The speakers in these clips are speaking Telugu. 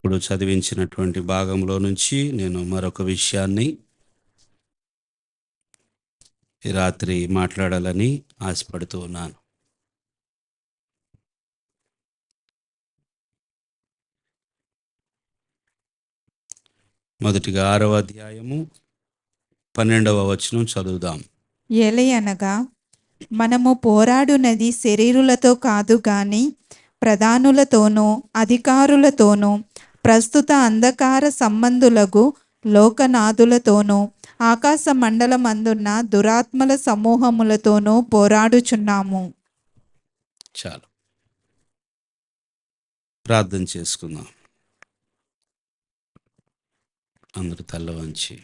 ఇప్పుడు చదివించినటువంటి భాగంలో నుంచి నేను మరొక విషయాన్ని ఈ రాత్రి మాట్లాడాలని ఆశపడుతూ ఉన్నాను. మొదటిగా 6వ అధ్యాయము 12వ వచనం చదువుదాం. ఏలయనగా మనము పోరాడునది శరీరులతో కాదు గాని ప్రధానులతోనూ అధికారులతోనూ ప్రస్తుత అంధకార సంబంధులకు లోకనాథులతోనూ ఆకాశ మండలమందున్న దురాత్మల సమూహములతోనూ పోరాడుచున్నాము. చాలు, ప్రార్థన చేసుకుందాం. అందరూ తల్ల వంచి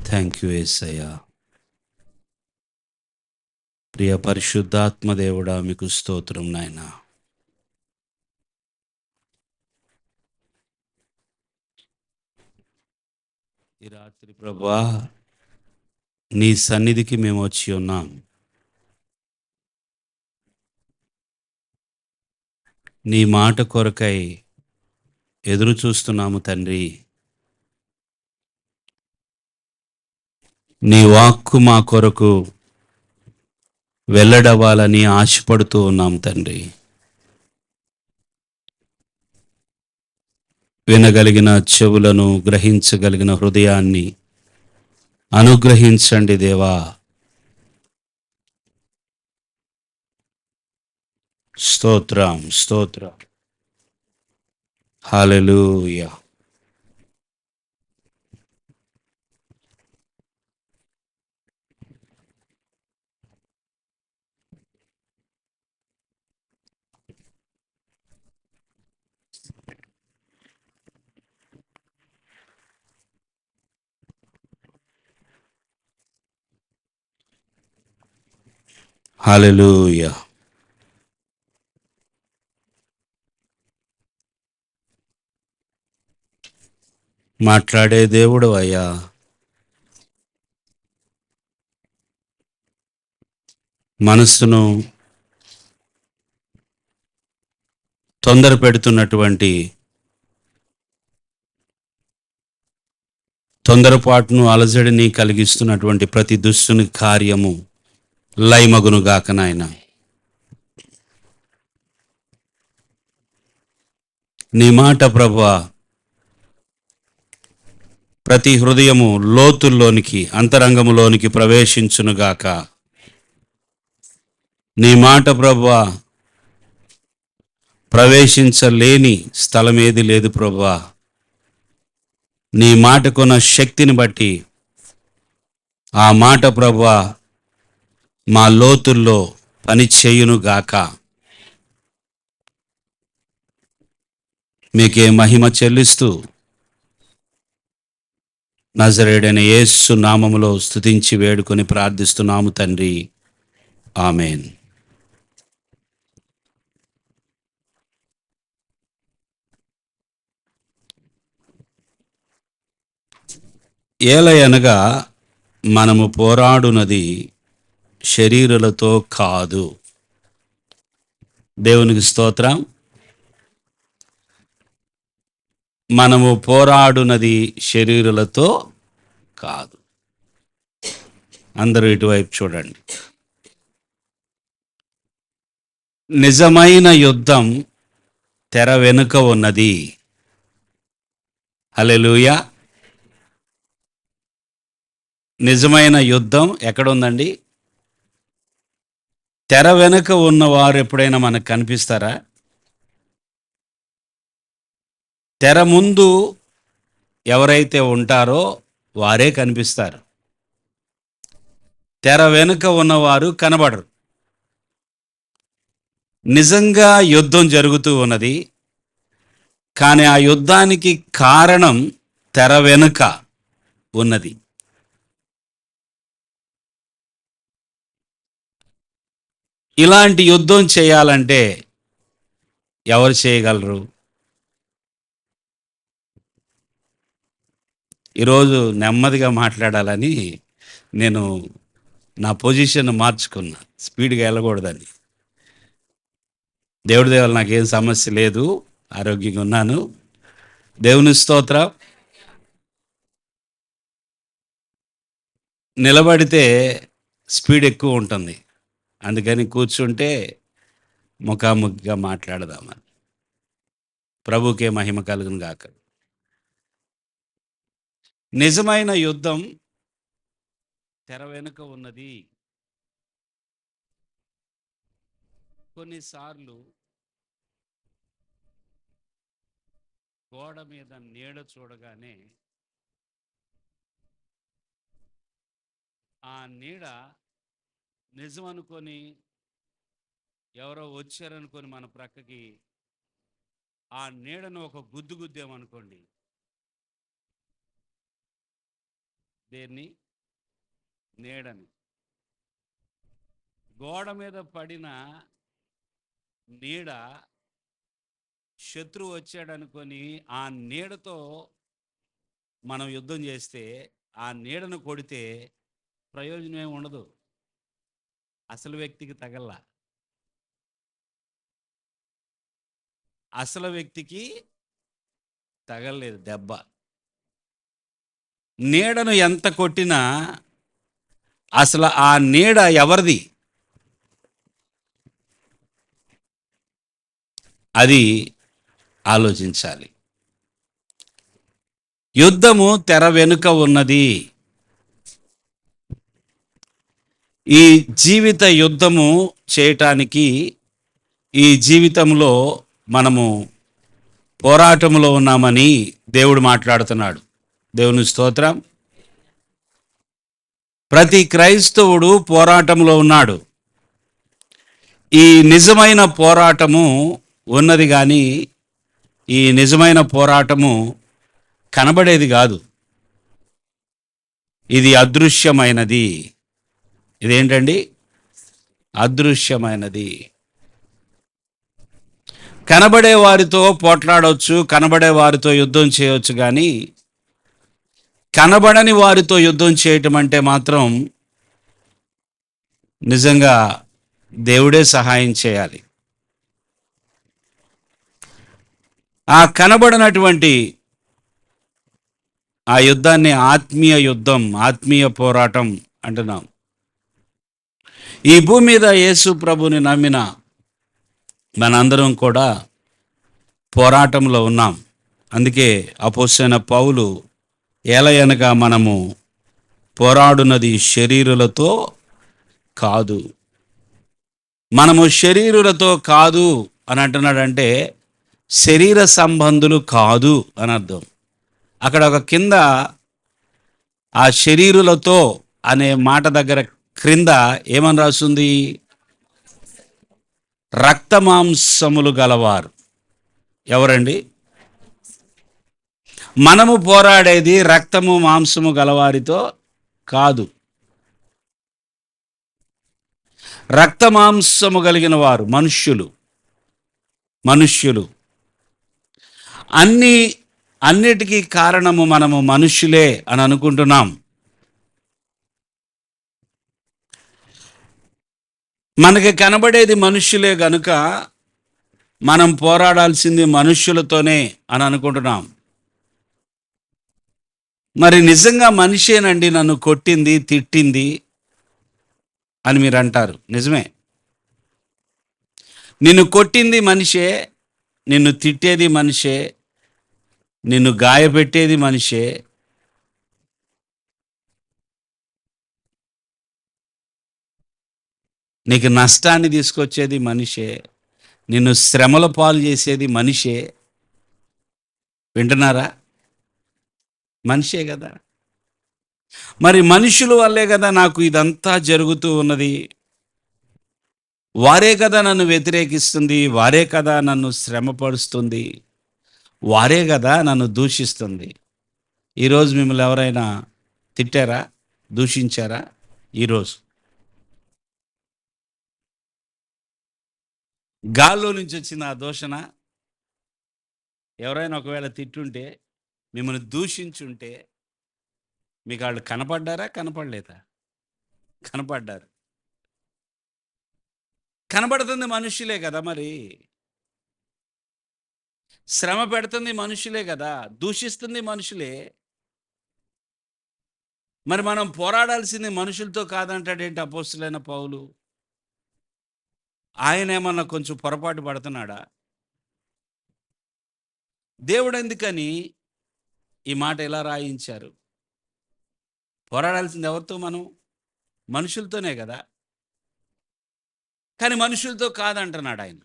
థ్యాంక్ యూ యేసయ్యా. ప్రియ పరిశుద్ధాత్మ దేవుడా, మీకు స్తోత్రం నాయన. ఈ రాత్రి ప్రభువా, నీ సన్నిధికి మేము వచ్చి ఉన్నాం. నీ మాట కొరకై ఎదురు చూస్తున్నాము తండ్రి. నీ వాక్కు మా కొరకు వెల్లడవ్వాలని ఆశపడుతూ ఉన్నాం తండ్రి. వినగలిగిన చెవులను, గ్రహించగలిగిన హృదయాన్ని అనుగ్రహించండి దేవా. స్తోత్రం, స్తోత్రం. హల్లెలూయా. హల్లెలూయా. మాట్లాడే దేవుడు అయ్యా. మనస్సును తొందర పెడుతున్నటువంటి తొందరపాటును, అలజడిని కలిగిస్తున్నటువంటి ప్రతి దుష్టుని కార్యము లయమగును గాక నాయన. నీ మాట ప్రభువా ప్రతి హృదయము లోతుల్లోనికి, అంతరంగములోనికి ప్రవేశించునుగాక. నీ మాట ప్రభువా ప్రవేశించలేని స్థలం ఏది లేదు ప్రభువా. నీ మాటకున్న శక్తిని బట్టి ఆ మాట ప్రభువా మా లోతుల్లో పని చేయునుగాక. మీకే మహిమ చెల్లిస్తూ నజరేయుడైన యేసు నామములో స్తుతించి వేడుకొని ప్రార్థిస్తున్నాము తండ్రి. ఆమేన్. ఏలయనగా మనము పోరాడునది శరీరులతో కాదు. దేవునికి స్తోత్రం. మనము పోరాడునది శరీరులతో కాదు. అందరూ ఇటువైపు చూడండి. నిజమైన యుద్ధం తెర వెనుక ఉన్నది. హల్లెలూయా. నిజమైన యుద్ధం ఎక్కడుందండి? తెర వెనుక ఉన్నవారు ఎప్పుడైనా మనకు కనిపిస్తారా? తెర ముందు ఎవరైతే ఉంటారో వారే కనిపిస్తారు. తెర వెనుక ఉన్నవారు కనబడరు. నిజంగా యుద్ధం జరుగుతూ ఉన్నది, కానీ ఆ యుద్ధానికి కారణం తెర వెనుక ఉన్నది. ఇలాంటి యుద్ధం చేయాలంటే ఎవరు చేయగలరు? ఈరోజు నెమ్మదిగా మాట్లాడాలని నేను నా పొజిషన్ మార్చుకున్నా, స్పీడ్గా వెళ్ళకూడదని. దేవుడి దేవాల నాకేం సమస్య లేదు, ఆరోగ్యంగా ఉన్నాను. దేవుని స్తోత్రం. నిలబడితే స్పీడ్ ఎక్కువ ఉంటుంది, అందుకని కూర్చుంటే ముఖాముఖిగా మాట్లాడదామని. ప్రభుకే మహిమ కలుగును గాక. నిజమైన యుద్ధం తెర వెనుక ఉన్నది. కొన్నిసార్లు గోడ మీద నీడ చూడగానే ఆ నీడ నిజం అనుకొని, ఎవరో వచ్చారనుకొని మన ప్రక్కకి ఆ నీడను ఒక గుద్దు గుద్దామనుకోండి, దేన్ని? నీడని. గోడ మీద పడిన నీడ శత్రువు వచ్చాడనుకొని ఆ నీడతో మనం యుద్ధం చేస్తే, ఆ నీడను కొడితే ప్రయోజనం ఏమి ఉండదు, అసలు వ్యక్తికి తగల్లా. అసలు వ్యక్తికి తగలలేదు దెబ్బ. నీడను ఎంత కొట్టినా అసలు ఆ నీడ ఎవరిది అది ఆలోచించాలి. యుద్ధము తెర వెనుక ఉన్నది. ఈ జీవిత యుద్ధము చేయటానికి, ఈ జీవితంలో మనము పోరాటంలో ఉన్నామని దేవుడు మాట్లాడుతున్నాడు. దేవుని స్తోత్రం. ప్రతి క్రైస్తవుడు పోరాటంలో ఉన్నాడు. ఈ నిజమైన పోరాటము ఉన్నది, కానీ ఈ నిజమైన పోరాటము కనబడేది కాదు, ఇది అదృశ్యమైనది. ఇదేంటండి? అదృశ్యమైనది. కనబడే వారితో పోట్లాడవచ్చు, కనబడే వారితో యుద్ధం చేయవచ్చు, కానీ కనబడని వారితో యుద్ధం చేయటం అంటే మాత్రం నిజంగా దేవుడే సహాయం చేయాలి. ఆ కనబడనటువంటి ఆ యుద్ధాన్ని ఆత్మీయ యుద్ధం, ఆత్మీయ పోరాటం అంటున్నాం. ఈ భూమి మీద యేసు ప్రభుని నమ్మిన మనందరం కూడా పోరాటంలో ఉన్నాం. అందుకే అపోస్తలుడైన పౌలు, ఏలయనగా మనము పోరాడునది శరీరులతో కాదు. మనము శరీరులతో కాదు అని అంటున్నాడంటే శరీర సంబంధులు కాదు అని అర్థం. అక్కడ ఒక కింద ఆ శరీరులతో అనే మాట దగ్గర క్రింద ఏమని రాస్తుంది? రక్తమాంసములు గలవారు. ఎవరండి? మనము పోరాడేది రక్తము మాంసము గలవారితో కాదు. రక్తమాంసము కలిగిన వారు మనుష్యులు. అన్నిటికీ కారణము మనము మనుష్యులే అని అనుకుంటున్నాం. మనకి కనబడేది మనుష్యులే గనుక మనం పోరాడాల్సింది మనుష్యులతోనే అని అనుకుంటున్నాం. మరి నిజంగా మనిషేనండి నన్ను కొట్టింది, తిట్టింది అని మీరు అంటారు. నిజమే, నిన్ను కొట్టింది మనిషే, నిన్ను తిట్టేది మనిషే, నిన్ను గాయపెట్టేది మనిషే. నీకు నష్టాన్ని తీసుకొచ్చేది మనిషే, నిన్ను శ్రమల పాలు చేసేది మనిషే. వింటున్నారా? మనిషే కదా. మరి మనుషుల వల్లే కదా నాకు ఇదంతా జరుగుతూ ఉన్నది. వారే కదా నన్ను వ్యతిరేకిస్తుంది, వారే కదా నన్ను శ్రమపరుస్తుంది, వారే కదా నన్ను దూషిస్తుంది. ఈరోజు మిమ్మల్ని ఎవరైనా తిట్టారా, దూషించారా? ఈరోజు గాల్లో నుంచి వచ్చిన ఆ దూషణ, ఎవరైనా ఒకవేళ తిట్టుంటే, మిమ్మల్ని దూషించుంటే మీకు వాళ్ళు కనపడ్డారా, కనపడలేదా? కనపడ్డారు. కనబడుతుంది మనుష్యులే కదా మరి. శ్రమ పెడుతుంది మనుషులే కదా! దూషిస్తుంది మనుషులే. మరి మనం పోరాడాల్సింది మనుషులతో కాదంటాడేంటి అపోస్తలుడైన పౌలు? ఆయనేమన్నా కొంచెం పొరపాటు పడుతున్నాడా? దేవుడెందుకని ఈ మాట ఎలా రాయించారు? పోరాడాల్సింది ఎవరితో మనం? మనుషులతోనే కదా! కానీ మనుషులతో కాదంటున్నాడాయన.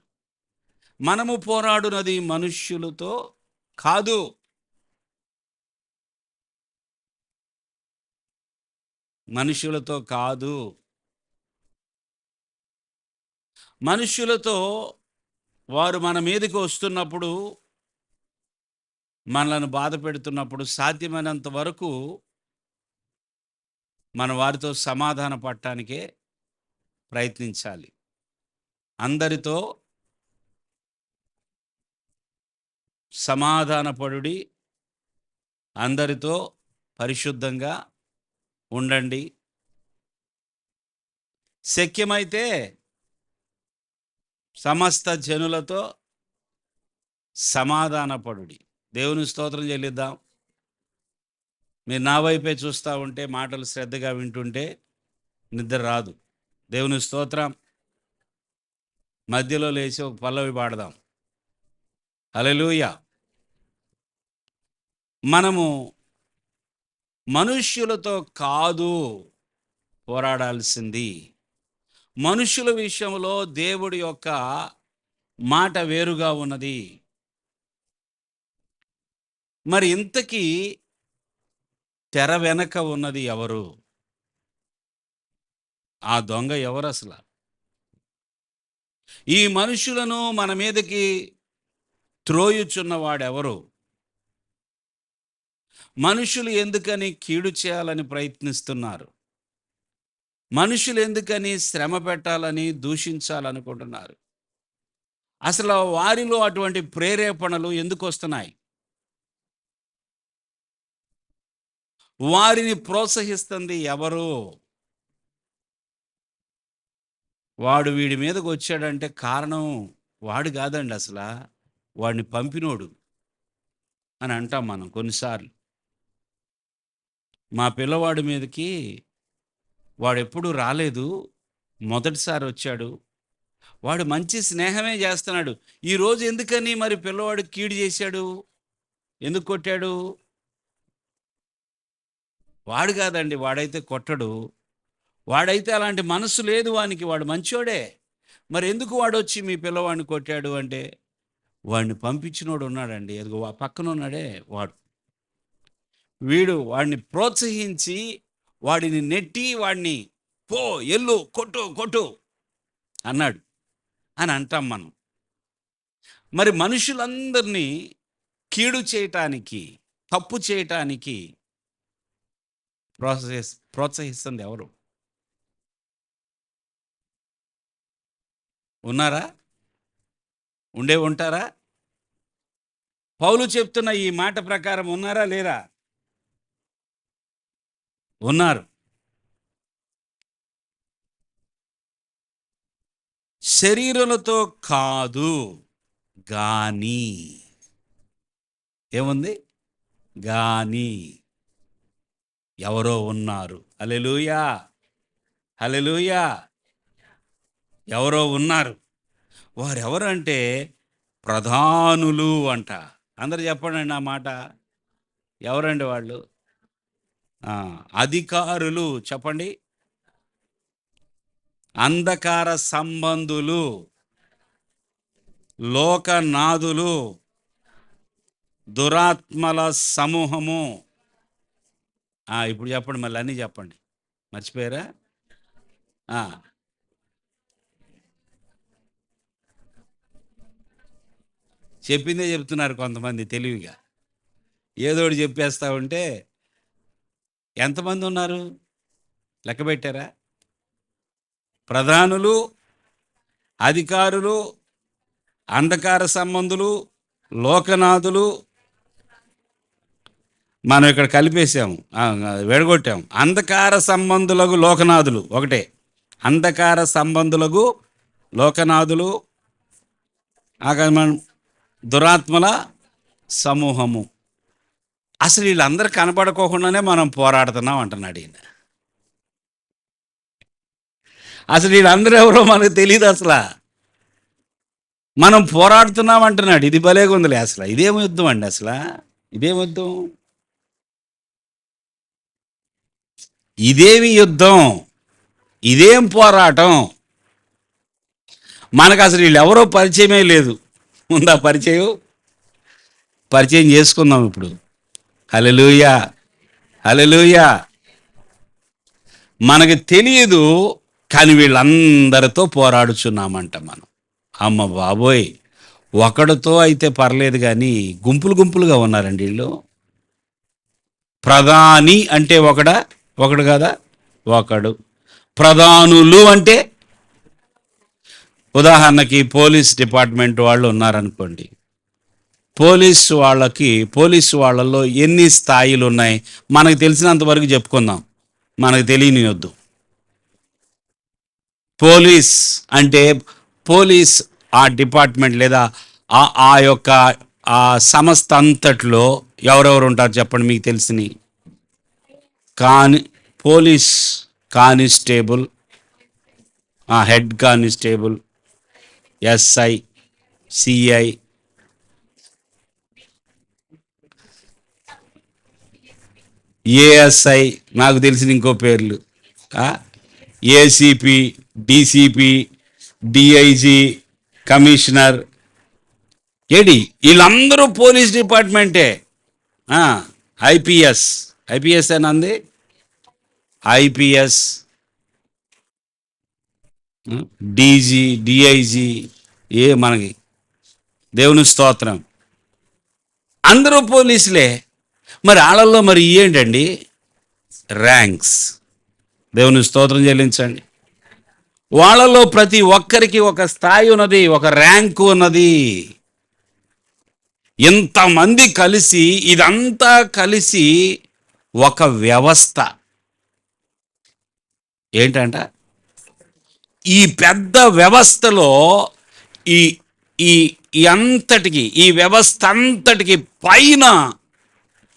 మనము పోరాడునది మనుష్యులతో కాదు. మనుషులతో కాదు. మనుష్యులతో వారు మన మీదకి వస్తున్నప్పుడు, మనలను బాధ పెడుతున్నప్పుడు సాధ్యమైనంత వరకు మన వారితో సమాధాన పడటానికే ప్రయత్నించాలి. అందరితో సమాధానపడుడి, అందరితో పరిశుద్ధంగా ఉండండి. శక్యమైతే సమస్త జనులతో సమాధానపడుడి. దేవుని స్తోత్రం చెల్లిద్దాం. మీరు నా వైపే చూస్తూ ఉంటే, మాటలు శ్రద్ధగా వింటుంటే నిద్ర రాదు. దేవుని స్తోత్రం. మధ్యలో లేచి ఒక పల్లవి పాడదాం. హల్లెలూయా. మనము మనుష్యులతో కాదు పోరాడాల్సింది. మనుషుల విషయంలో దేవుడి యొక్క మాట వేరుగా ఉన్నది. మరి ఇంతకీ తెర వెనక ఉన్నది ఎవరు? ఆ దొంగ ఎవరు అసలు? ఈ మనుషులను మన మీదకి త్రోయుచున్నవాడెవరు? మనుషులు ఎందుకని కీడు చేయాలని ప్రయత్నిస్తున్నారు? మనుషులు ఎందుకని శ్రమ పెట్టాలని దూషించాలనుకుంటున్నారు? అసలు వారిలో అటువంటి ప్రేరేపణలు ఎందుకు వస్తున్నాయి? వారిని ప్రోత్సహిస్తుంది ఎవరు? వాడు వీడి మీదకి వచ్చాడంటే కారణం వాడు కాదండి అసలు, వాడిని పంపినోడు అని అంటాం మనం కొన్నిసార్లు. మా పిల్లవాడి మీదకి వాడెప్పుడు రాలేదు, మొదటిసారి వచ్చాడు, వాడు మంచి స్నేహమే చేస్తున్నాడు, ఈరోజు ఎందుకని మరి పిల్లవాడు కీడు చేశాడు, ఎందుకు కొట్టాడు? వాడు కాదండి, వాడైతే కొట్టడు, వాడైతే అలాంటి మనసు లేదు వానికి, వాడు మంచోడే. మరి ఎందుకు వాడు వచ్చి మీ పిల్లవాడిని కొట్టాడు అంటే, వాడిని పంపించినోడు ఉన్నాడండి, ఎదుగు పక్కన ఉన్నాడే వాడు. వీడు వాడిని ప్రోత్సహించి వాడిని నెట్టి వాడిని పో ఎల్లు కొట్టు కొట్టు అన్నాడు అని అంటాం మనం. మరి మనుషులందరినీ కీడు చేయటానికి, తప్పు చేయటానికి ప్రోత్సహిస్తుంది ఎవరు? ఉన్నారా? ఉంటారా? పౌలు చెప్తున్న ఈ మాట ప్రకారం ఉన్నారా లేరా? ఉన్నారు. శరీరులతో కాదు గాని, ఏముంది? గాని ఎవరో ఉన్నారు. హల్లెలూయా, హల్లెలూయా. ఎవరో ఉన్నారు. వారెవరు అంటే ప్రధానులు అంట. అందరు చెప్పండి ఆ మాట. ఎవరండి వాళ్ళు? అధికారులు. చెప్పండి. అంధకార సంబంధులు, లోకనాథులు, దురాత్మల సమూహము. ఇప్పుడు చెప్పండి, మళ్ళీ అన్నీ చెప్పండి. మర్చిపోయారా? చెప్పిందే చెప్తున్నారు కొంతమంది తెలివిగా. ఏదోటి చెప్పేస్తా ఉంటే ఎంతమంది ఉన్నారు లెక్క పెట్టారా? ప్రధానులు, అధికారులు, అంధకార సంబంధులు, లోకనాథులు, మనం ఇక్కడ కలిపేసాము, విడగొట్టాము. అంధకార సంబంధులకు లోకనాథులు ఒకటే. అంధకార సంబంధులకు లోకనాథులు, మనం దురాత్మల సమూహము. అసలు వీళ్ళందరూ కనపడుకోకుండానే మనం పోరాడుతున్నాం అంటున్నాడు ఈయన. అసలు వీళ్ళందరూ ఎవరో మనకు తెలియదు, అసలు మనం పోరాడుతున్నాం అంటున్నాడు. ఇది భలేగా ఉందిలే. అసలు ఇదేం యుద్ధం అండి? అసలు ఇదేం యుద్ధం? ఇదేమి యుద్ధం? ఇదేం పోరాటం? మనకు అసలు వీళ్ళు ఎవరో పరిచయమే లేదు. ఉందా పరిచయం? పరిచయం చేసుకుందాం ఇప్పుడు. హల్లెలూయా, హల్లెలూయా. మనకి తెలియదు, కానీ వీళ్ళందరితో పోరాడుచున్నామంట మనం. అమ్మ బాబోయ్, ఒకడితో అయితే పర్లేదు, కానీ గుంపులు గుంపులుగా ఉన్నారండి వీళ్ళు. ప్రధాని అంటే ఒకడు కదా, ఒకడు. ప్రధానులు అంటే, ఉదాహరణకి పోలీస్ డిపార్ట్మెంట్ వాళ్ళు ఉన్నారనుకోండి. పోలీసు వాళ్ళలో ఎన్ని స్థాయిలు ఉన్నాయి మనకు తెలిసినంత వరకు చెప్పుకుందాం, మనకు తెలియని వద్దు. పోలీస్ అంటే పోలీస్ ఆ డిపార్ట్మెంట్ లేదా ఆ యొక్క ఆ సంస్థ అంతట్లో ఎవరెవరు ఉంటారు చెప్పండి మీకు తెలిసిని. Police constable, head constable, SI, CI, ASI, నాకు తెలిసిన ఇంకో పేర్లు, ఏసీపీ, డీసీపీ, డిఐజీ, కమిషనర్. వీళ్ళందరూ పోలీస్ డిపార్ట్మెంటే. ఐపీఎస్ అనంది, ఐపీఎస్, డీజీ, డిఐజీ, మనకి దేవుని స్తోత్రం, అందరూ పోలీసులే. మరి వాళ్ళల్లో మరి ఏంటండి? ర్యాంక్స్. దేవుని స్తోత్రం చెల్లించండి. వాళ్ళలో ప్రతి ఒక్కరికి ఒక స్థాయి ఉన్నది, ఒక ర్యాంకు ఉన్నది. ఇంతమంది కలిసి, ఇదంతా కలిసి ఒక వ్యవస్థ. ఏంటంట? ఈ పెద్ద వ్యవస్థలో ఈ వ్యవస్థ అంతటికి పైన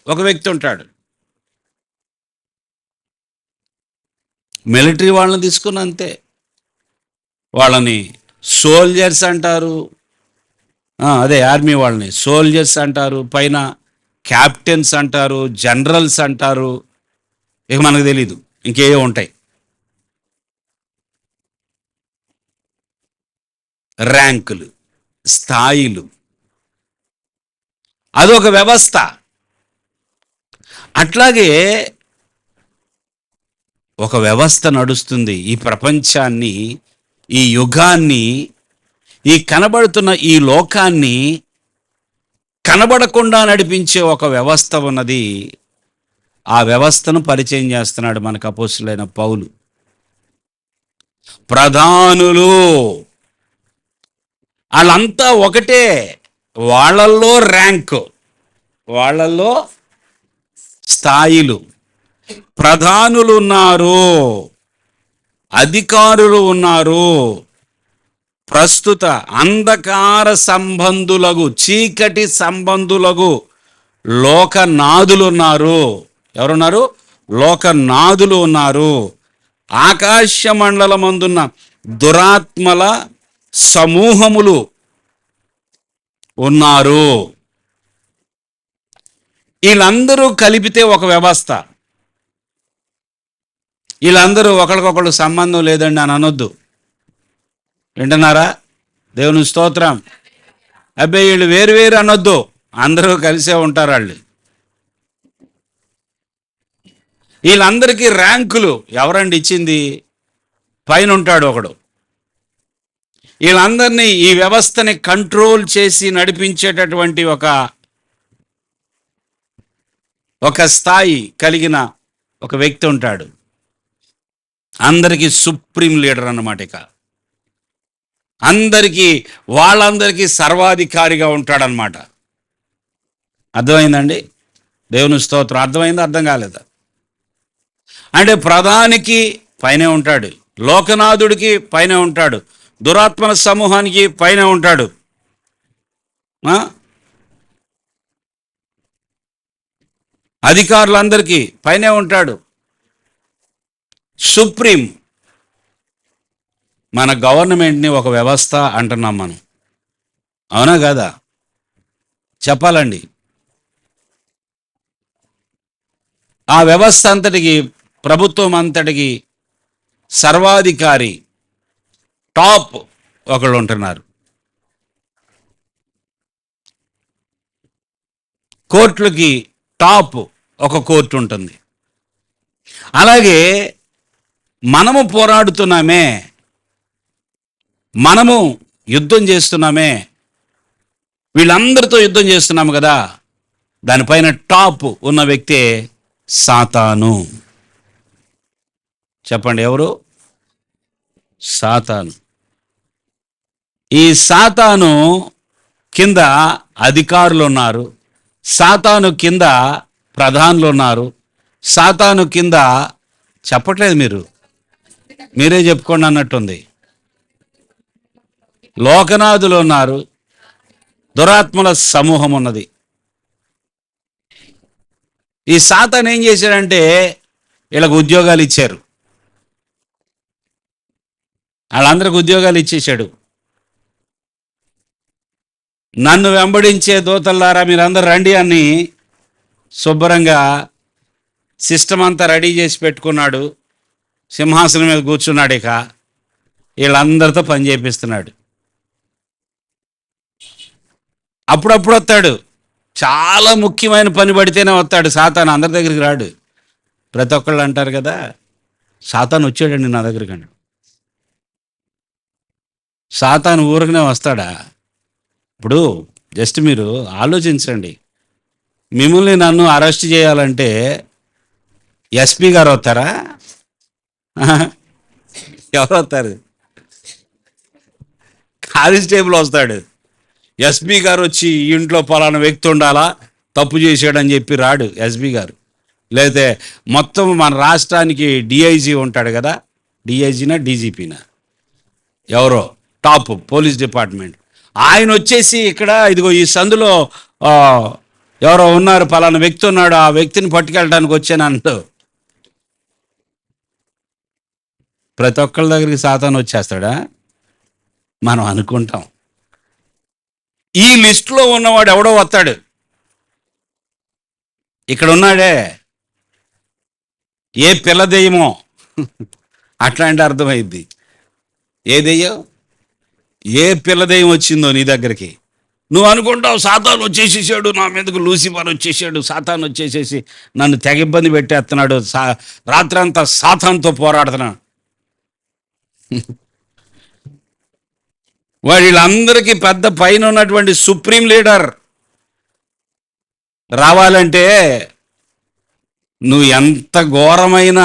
ఒక వ్యక్తి ఉంటాడు. మిలిటరీ వాళ్ళని తీసుకున్న అంతే, వాళ్ళని సోల్జర్స్ అంటారు. అదే ఆర్మీ వాళ్ళని సోల్జర్స్ అంటారు, పైన క్యాప్టెన్స్ అంటారు, జనరల్స్ అంటారు, ఇక మనకు తెలీదు ఇంకేవో ఉంటాయి. ర్యాంకులు, స్థాయిలు, అదొక వ్యవస్థ. అట్లాగే ఒక వ్యవస్థ నడుస్తుంది ఈ ప్రపంచాన్ని, ఈ యుగాన్ని, ఈ కనబడుతున్న ఈ లోకాన్ని కనబడకుండా నడిపించే ఒక వ్యవస్థ ఉన్నది. ఆ వ్యవస్థను పరిచయం చేస్తున్నాడు మనకు అపోస్తులైన పౌలు. ప్రధానులు వాళ్ళంతా ఒకటే, వాళ్ళల్లో ర్యాంకు, వాళ్ళల్లో స్థాయిలు. ప్రధానులు ఉన్నారు, అధికారులు ఉన్నారు, ప్రస్తుత అంధకార సంబంధులకు, చీకటి సంబంధులకు లోకనాథులు ఉన్నారు. ఎవరున్నారు? లోకనాథులు ఉన్నారు. ఆకాశ మండలమందున్న దురాత్మల సమూహములు ఉన్నారు. వీళ్ళందరూ కలిపితే ఒక వ్యవస్థ. వీళ్ళందరూ ఒకరికొకరు సంబంధం లేదండి అని అనొద్దు. వింటున్నారా? దేవుని స్తోత్రం. అబ్బాయి వీళ్ళు వేరు అనొద్దు, అందరూ కలిసే ఉంటారు వాళ్ళు. వీళ్ళందరికీ ర్యాంకులు ఎవరండి ఇచ్చింది? పైన ఉంటాడు ఒకడు. వీళ్ళందరినీ, ఈ వ్యవస్థని కంట్రోల్ చేసి నడిపించేటటువంటి ఒక స్థాయి కలిగిన ఒక వ్యక్తి ఉంటాడు. అందరికీ సుప్రీం లీడర్ అన్నమాట. ఇక వాళ్ళందరికీ సర్వాధికారిగా ఉంటాడనమాట. అర్థమైందండి? దేవుని స్తోత్రం. అర్థమైంది, అర్థం కాలేదా? అంటే ప్రధానికి పైనే ఉంటాడు, లోకనాథుడికి పైనే ఉంటాడు, దురాత్మల సమూహానికి పైనే ఉంటాడు, ఆ? అధికారులందరికీ పైనే ఉంటాడు. సుప్రీం. మన గవర్నమెంట్ని ఒక వ్యవస్థ అంటున్నాం మనం, అవునా కదా? చెప్పాలండి. ఆ వ్యవస్థ అంతటికి, ప్రభుత్వం అంతటికి సర్వాధికారి, టాప్ ఒకళ్ళు ఉంటున్నారు. కోర్టులకి టాప్ ఒక కోర్టు ఉంటుంది. అలాగే మనము పోరాడుతున్నామే, మనము యుద్ధం చేస్తున్నామే, వీళ్ళందరితో యుద్ధం చేస్తున్నాము కదా, దానిపైన టాప్ ఉన్న వ్యక్తే సాతాను. చెప్పండి, ఎవరు? సాతాను. ఈ సాతాను కింద అధికారులు ఉన్నారు, సాతాను కింద ప్రధానులు ఉన్నారు, సాతాను కింద చెప్పట్లేదు, మీరే చెప్పుకోండి అన్నట్టుంది, లోకనాథులు ఉన్నారు, దురాత్మల సమూహం ఉన్నది. ఈ సాతాను ఏం చేశాడంటే వీళ్ళకు ఉద్యోగాలు ఇచ్చారు, వాళ్ళందరికి ఉద్యోగాలు ఇచ్చేశాడు. నన్ను వెంబడించే దూతల్లారా మీరందరూ రండి అని శుభ్రంగా సిస్టమ్ అంతా రెడీ చేసి పెట్టుకున్నాడు. సింహాసనం మీద కూర్చున్నాడు. ఇక వీళ్ళందరితో పని చేపిస్తున్నాడు. అప్పుడప్పుడు వస్తాడు, చాలా ముఖ్యమైన పని పడితేనే వస్తాడు. సాతాను అందరి దగ్గరికి రాడు. ప్రతి ఒక్కళ్ళు అంటారు కదా, సాతాను వచ్చాడండి నా దగ్గరికి అని. సాతాను ఊరికనే వస్తాడా? ఇప్పుడు జస్ట్ మీరు ఆలోచించండి, మిమ్మల్ని నన్ను అరెస్ట్ చేయాలంటే ఎస్పీ గారు వస్తారా? ఎవరు వస్తారు? కానిస్టేబుల్ వస్తాడు. ఎస్పీ గారు వచ్చి ఇంట్లో పలానా వ్యక్తి ఉండాలా, తప్పు చేశాడని చెప్పి రాడు ఎస్పీ గారు. లేకపోతే మొత్తం మన రాష్ట్రానికి డిఐజీ ఉంటాడు కదా, డిఐజీనా డీజీపీనా ఎవరో టాప్ పోలీస్ డిపార్ట్మెంట్, ఆయన వచ్చేసి ఇక్కడ ఇదిగో ఈ సందులో ఎవరో ఉన్నారు, పలానా వ్యక్తి ఉన్నాడు, ఆ వ్యక్తిని పట్టుకెళ్ళడానికి వచ్చానంటూ ప్రతి ఒక్కళ్ళ దగ్గరికి సాతాను వచ్చేస్తాడా? మనం అనుకుంటాం. ఈ లిస్టులో ఉన్నవాడు ఎవడో వస్తాడు. ఇక్కడ ఉన్నాడే, ఏ పిల్ల దెయ్యమో అట్లాంటి అర్థమైద్ది. ఏ దెయ్యం, ఏ పిల్ల దెయ్యం వచ్చిందో నీ దగ్గరికి, నువ్వు అనుకుంటావు సాతాను వచ్చేసేసాడు నా మీదకు, లూసిఫర్ వచ్చేసాడు, సాతాను వచ్చేసేసి నన్ను తెగ ఇబ్బంది పెట్టేస్తున్నాడు, రాత్రంతా సాతానుతో పోరాడుతున్నాను. వీళ్ళందరికీ పెద్ద పైన ఉన్నటువంటి సుప్రీం లీడర్ రావాలంటే నువ్వు ఎంత ఘోరమైన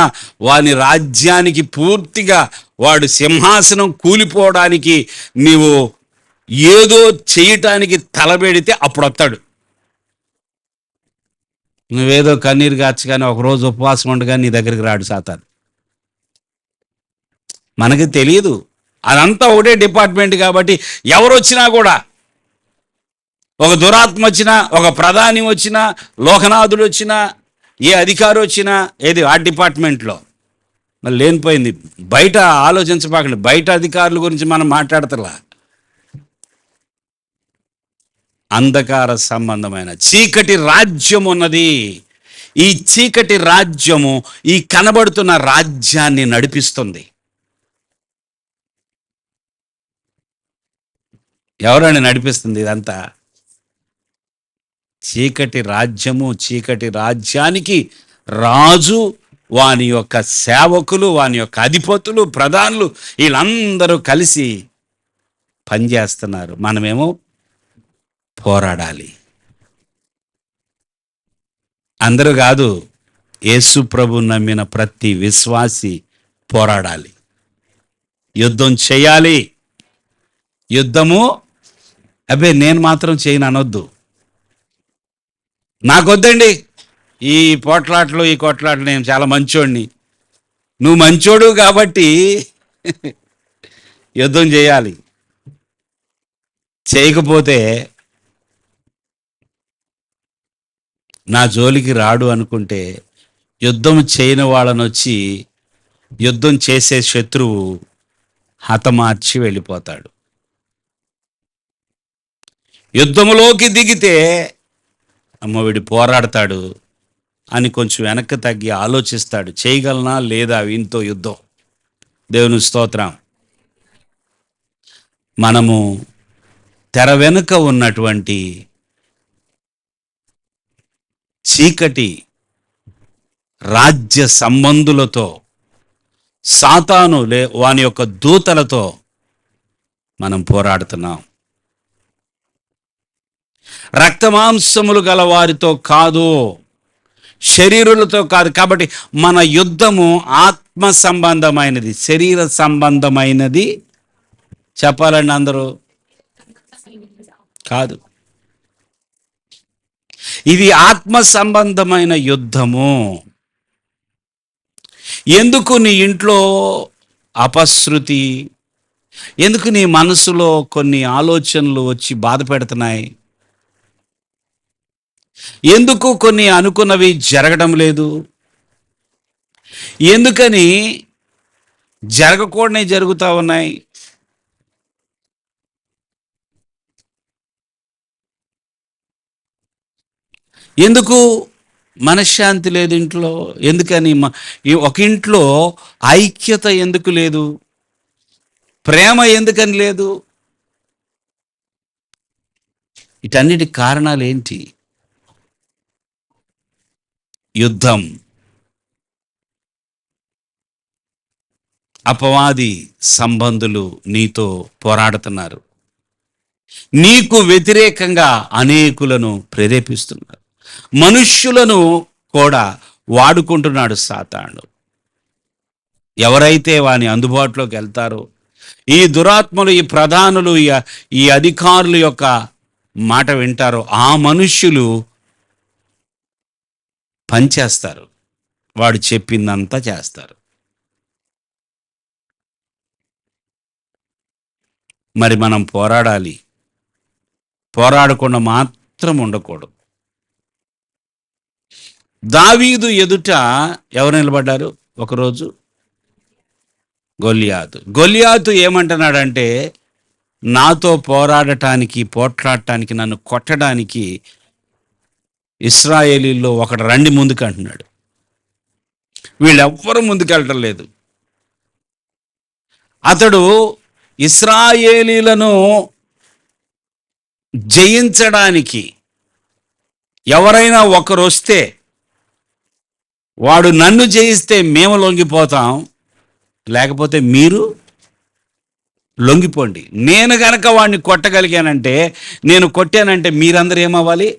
వాని రాజ్యానికి పూర్తిగా వాడు సింహాసనం కూలిపోవడానికి నీవు ఏదో చేయటానికి తలబెడితే అప్పుడు వస్తాడు. నువ్వేదో కన్నీరు గార్చగానే ఒకరోజు ఉపవాసం ఉండగా నీ దగ్గరికి రాడు సాతాను. మనకి తెలియదు, అదంతా ఒకటే డిపార్ట్మెంట్ కాబట్టి ఎవరు వచ్చినా కూడా, ఒక దురాత్మ వచ్చినా, ఒక ప్రధాని వచ్చినా, లోకనాథుడు వచ్చినా, ఏ అధికారి వచ్చినా, ఏది ఆ డిపార్ట్మెంట్లో మరి లేనిపోయింది. బయట ఆలోచించబాకండి, బయట అధికారుల గురించి మనం మాట్లాడతలా. అంధకార సంబంధమైన చీకటి రాజ్యం ఉన్నది. ఈ చీకటి రాజ్యము ఈ కనబడుతున్న రాజ్యాన్ని నడిపిస్తుంది. ఎవరండి నడిపిస్తుంది ఇదంతా? చీకటి రాజ్యము. చీకటి రాజ్యానికి రాజు, వాని యొక్క సేవకులు, వాని యొక్క అధిపతులు, ప్రధానులు వీళ్ళందరూ కలిసి పనిచేస్తున్నారు. మనమేమో పోరాడాలి. అందరూ కాదు, యేసు ప్రభు నమ్మిన ప్రతి విశ్వాసి పోరాడాలి, యుద్ధం చేయాలి. యుద్ధము అబ్బే నేను మాత్రం చేయను అనొద్దు. నాకొద్దండి, ఈ పోట్లాట్లు ఈ కొట్లాట్లు నేను చాలా మంచోడిని. నువ్వు మంచోడు కాబట్టి యుద్ధం చేయాలి. చేయకపోతే నా జోలికి రాడు అనుకుంటే యుద్ధం చేయని వాళ్ళని వచ్చి యుద్ధం చేసే శత్రువు హతమార్చి వెళ్ళిపోతాడు. యుద్ధంలోకి దిగితే అమ్మ వీడు పోరాడతాడు అని కొంచెం వెనక్కి తగ్గి ఆలోచిస్తాడు, చేయగలనా లేదా వీనితో యుద్ధం. దేవుని స్తోత్రం. మనము తెర వెనుక ఉన్నటువంటి చీకటి రాజ్య సంబంధులతో, సాతాను వాని యొక్క దూతలతో మనం పోరాడుతున్నాం. రక్తమాంసములు గల వారితో కాదు, శరీరులతో కాదు. కాబట్టి మన యుద్ధము ఆత్మ సంబంధమైనది, శరీర సంబంధమైనది చెప్పాలండి అందరూ కాదు. ఇది ఆత్మ సంబంధమైన యుద్ధము. ఎందుకు నీ ఇంట్లో అపశృతి, ఎందుకు నీ మనసులో కొన్ని ఆలోచనలు వచ్చి బాధ పెడుతున్నాయి, ఎందుకు కొన్ని అనుకున్నవి జరగడం లేదు, ఎందుకని జరగకూడనే జరుగుతూ ఉన్నాయి? ఎందుకు మనశ్శాంతి లేదు ఇంట్లో? ఎందుకని ఒక ఇంట్లో ఐక్యత ఎందుకు లేదు? ప్రేమ ఎందుకని లేదు? వీటన్నిటి కారణాలు ఏంటి? యుద్ధం. అపవాది సంబంధులు నీతో పోరాడుతున్నారు. నీకు వ్యతిరేకంగా అనేకులను ప్రేరేపిస్తున్నారు. మనుష్యులను కూడా వాడుకుంటున్నాడు సాతాను. ఎవరైతే వాని అందుబాటులోకి వెళ్తారో, ఈ దురాత్మలు, ఈ ప్రధానులు, ఈ అధికారుల యొక్క మాట వింటారో ఆ మనుష్యులు పనిచేస్తారు. వాడు చెప్పిందంతా చేస్తారు. మరి మనం పోరాడాలి. పోరాడకుండా మాత్రం ఉండకూడదు. దావీదు ఎదుట ఎవరు నిలబడ్డారు? ఒకరోజు గొల్లియాతు ఏమంటున్నాడంటే, నాతో పోట్లాడటానికి నన్ను కొట్టడానికి ఇశ్రాయేలీల్లో ఒకడు రండి ముందుకు అంటున్నాడు. వీళ్ళెవ్వరూ ముందుకెళ్ళటం లేదు. అతడు ఇశ్రాయేలీలను జయించడానికి ఎవరైనా ఒకరు వస్తే, వాడు నన్ను జయిస్తే మేము లొంగిపోతాం, లేకపోతే మీరు లొంగిపోండి. నేను గనక వాడిని కొట్టగలిగానంటే, నేను కొట్టానంటే మీరందరూ ఏమవ్వాలి?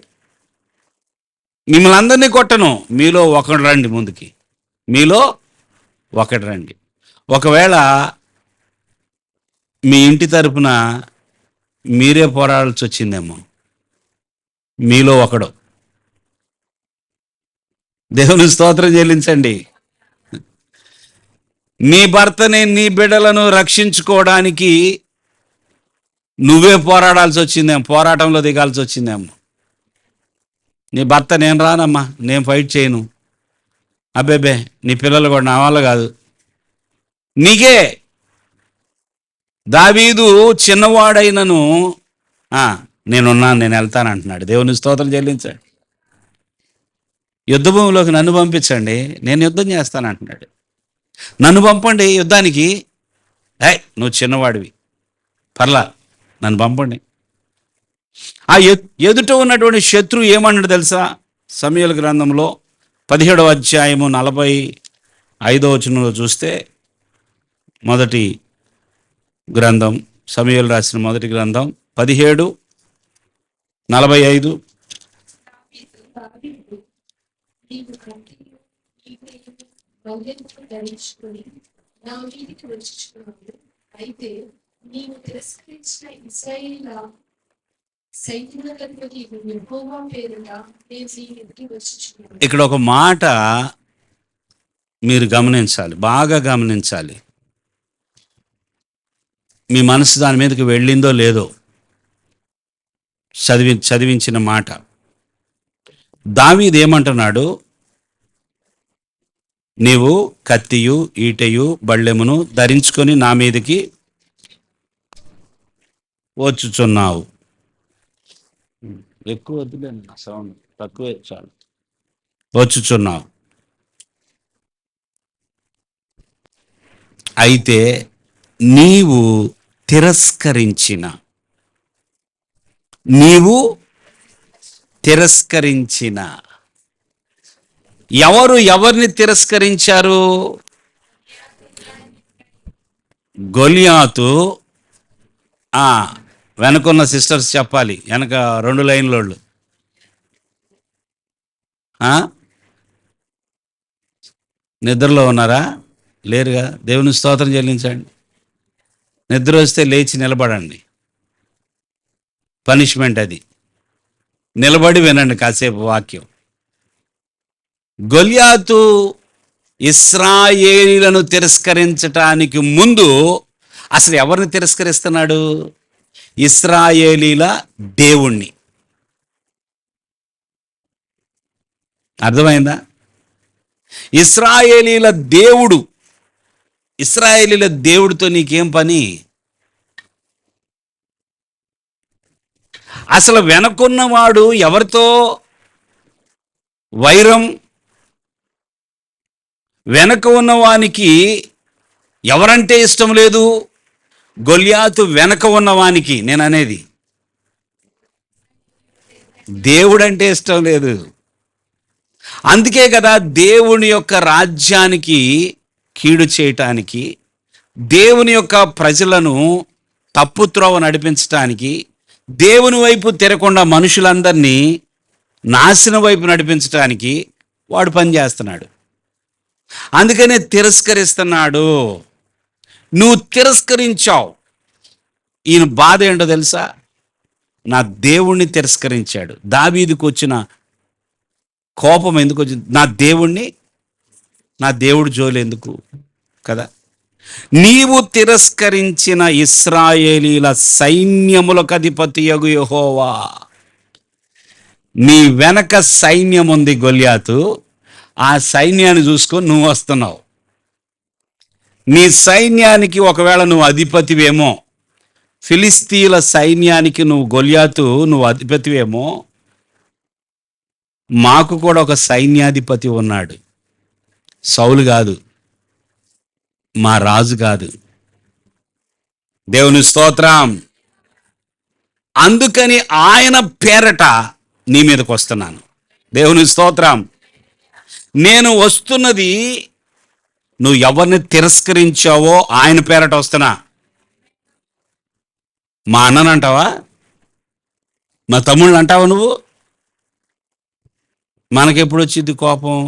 మిమ్మల్ని అందరినీ కొట్టను, మీలో ఒకడు రండి ముందుకి, మీలో ఒకడు రండి. ఒకవేళ మీ ఇంటి తరపున మీరే పోరాడాల్సి వచ్చిందేమో, మీలో ఒకడు. దేవుని స్తోత్రం చెల్లించండి. నీ భర్తని, నీ బిడ్డలను రక్షించుకోవడానికి నువ్వే పోరాడాల్సి వచ్చిందేమో, పోరాటంలో దిగాల్సి వచ్చిందేమో. నీ భర్త, నేను రానమ్మా, నేను ఫైట్ చేయను, అబ్బేబే నీ పిల్లలు కూడా నా వల్ల కాదు, నీకే. దావీదు చిన్నవాడైనను నేనున్నాను, నేను వెళ్తాను అంటున్నాడు. దేవుని స్తోత్రం చెల్లించాడు. యుద్ధ భూమిలోకి నన్ను పంపించండి, నేను యుద్ధం చేస్తాను అంటున్నాడు. నన్ను పంపండి యుద్ధానికి. నువ్వు చిన్నవాడివి, పర్లా, నన్ను పంపండి. ఆ ఎదుట ఉన్నటువంటి శత్రువు ఏమన్నాడు తెలుసా? సమూయేలు గ్రంథంలో 17వ అధ్యాయము 45వ వచనంలో చూస్తే, మొదటి గ్రంథం, సమూయేలు రాసిన మొదటి గ్రంథం 17:45. అయితే నీవు తిరస్కరించిన ఇశ్రాయేలు సైన్యములధిపతి యెహోవా పేరిట నేను నీ ఎదుట వచ్చుచున్నాను. ఇక్కడ ఒక మాట మీరు గమనించాలి, బాగా గమనించాలి. మీ మనసు దాని మీదకి వెళ్ళిందో లేదో చదివించిన మాట. దావీదు ఏమంటున్నాడు? నీవు కత్తియు ఈటెయు బళ్ళెమును ధరించుకొని నా మీదకి వచ్చుచున్నావు. ఎక్కువ వద్దులేండి, సౌండ్ తక్కువే చాలు. వచ్చుచున్నావు. అయితే నీవు తిరస్కరించిన ఎవరిని తిరస్కరించారు? గొలియాతు. వెనకున్న సిస్టర్స్ చెప్పాలి, వెనక 2 లైన్లోళ్ళు. నిద్రలో ఉన్నారా? లేరుగా. దేవుని స్తోత్రం చెల్లించండి. నిద్ర వస్తే లేచి నిలబడండి. పనిష్మెంట్ అది. నిలబడి వినండి కాసేపు వాక్యం. గొలియాతు ఇశ్రాయేలీలను తిరస్కరించటానికి ముందు అసలు ఎవరిని తిరస్కరిస్తున్నాడు? ఇశ్రాయేలీల దేవుణ్ణి. అర్థమైందా? ఇశ్రాయేలీల దేవుడితో నీకేం పని? అసలు వెనకున్నవాడు ఎవరితో వైరం? వెనక ఉన్నవానికి ఎవరంటే ఇష్టం లేదు? గొలియాతు వెనక ఉన్నవానికి నేను అనేది దేవుడంటే ఇష్టం లేదు. అందుకే కదా దేవుని యొక్క రాజ్యానికి కీడు చేయటానికి, దేవుని యొక్క ప్రజలను తప్పుత్రోవ నడిపించటానికి, దేవుని వైపు తిరగకుండా మనుషులందరినీ నాశనం వైపు నడిపించటానికి వాడు పనిచేస్తున్నాడు. అందుకనే తిరస్కరిస్తున్నాడు. నువ్వు తిరస్కరించావు. ఈయన బాధ ఏంటో తెలుసా? నా దేవుణ్ణి తిరస్కరించాడు. దావీదుకు వచ్చిన కోపం ఎందుకు వచ్చింది? నా దేవుడు జోలు ఎందుకు కదా. నీవు తిరస్కరించిన ఇశ్రాయేలీల సైన్యములకు అధిపతియగు యెహోవా. నీ వెనక సైన్యం ఉంది గొలియాతు. ఆ సైన్యాన్ని చూసుకొని నువ్వు వస్తున్నావు. నీ సైన్యానికి ఒకవేళ నువ్వు అధిపతివేమో, ఫిలిస్తీన్ల సైన్యానికి నువ్వు అధిపతివేమో, మాకు కూడా ఒక సైన్యాధిపతి ఉన్నాడు. సౌలు కాదు, మా రాజు కాదు. దేవుని స్తోత్రం. అందుకని ఆయన పేరట నీ మీదకి వస్తున్నాను. దేవుని స్తోత్రం. నేను వస్తున్నది నువ్వు ఎవరిని తిరస్కరించావో ఆయన పేరట వస్తున్నా. మా అన్ననంటావా? మా తమ్ముళ్ళు అంటావా? నువ్వు మనకెప్పుడు వచ్చింది కోపం?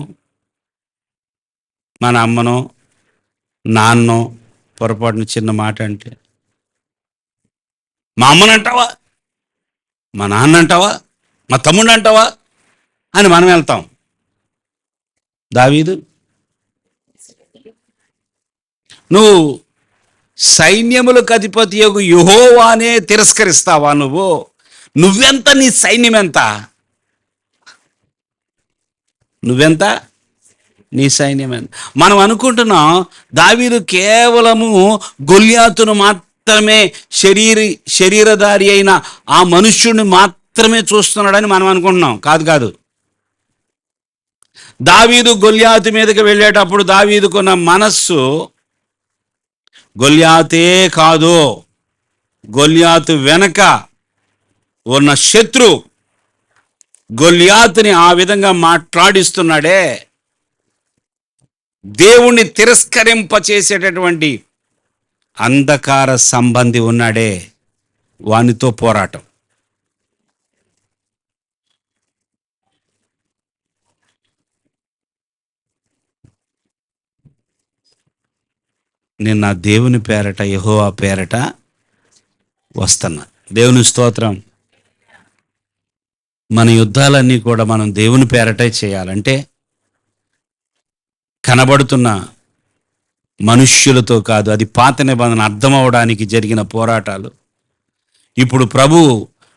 మన అమ్మనో నాన్నో పొరపాటున చిన్న మాట అంటే మా అమ్మనంటావా, మా నాన్న అంటావా, మా తమ్ముడు అంటావా అని మనం వెళ్తాం. దావీదు, నువ్వు సైన్యములకు అధిపతియగు యెహోవానే తిరస్కరిస్తావా? నువ్వెంత? నీ సైన్యం ఎంత? నువ్వెంత? నీ సైన్యం ఎంత? మనం అనుకుంటున్నాం దావీదు కేవలము గొలియాతును మాత్రమే, శరీరధారి అయిన ఆ మనుష్యుడిని మాత్రమే చూస్తున్నాడని మనం అనుకుంటున్నాం. కాదు. దావీదు గొలియాతు మీదకి వెళ్ళేటప్పుడు దావీదుకున్న మనస్సు గొలియాతే కాదు, గొలియాతు వెనక ఉన్న శత్రు గొలియాతుని ఆ విధంగా మాట్లాడిస్తున్నాడే, దేవుణ్ణి తిరస్కరింపచేసేటటువంటి అంధకార సంబంధి ఉన్నాడే, వానితో పోరాటం. నేను నా దేవుని పేరట, యెహోవా పేరట వస్తున్నా. దేవుని స్తోత్రం. మన యుద్ధాలన్నీ కూడా మనం దేవుని పేరటే చేయాలంటే కనబడుతున్న మనుష్యులతో కాదు. అది పాత నిబంధన అర్థం అవడానికి జరిగిన పోరాటాలు. ఇప్పుడు ప్రభు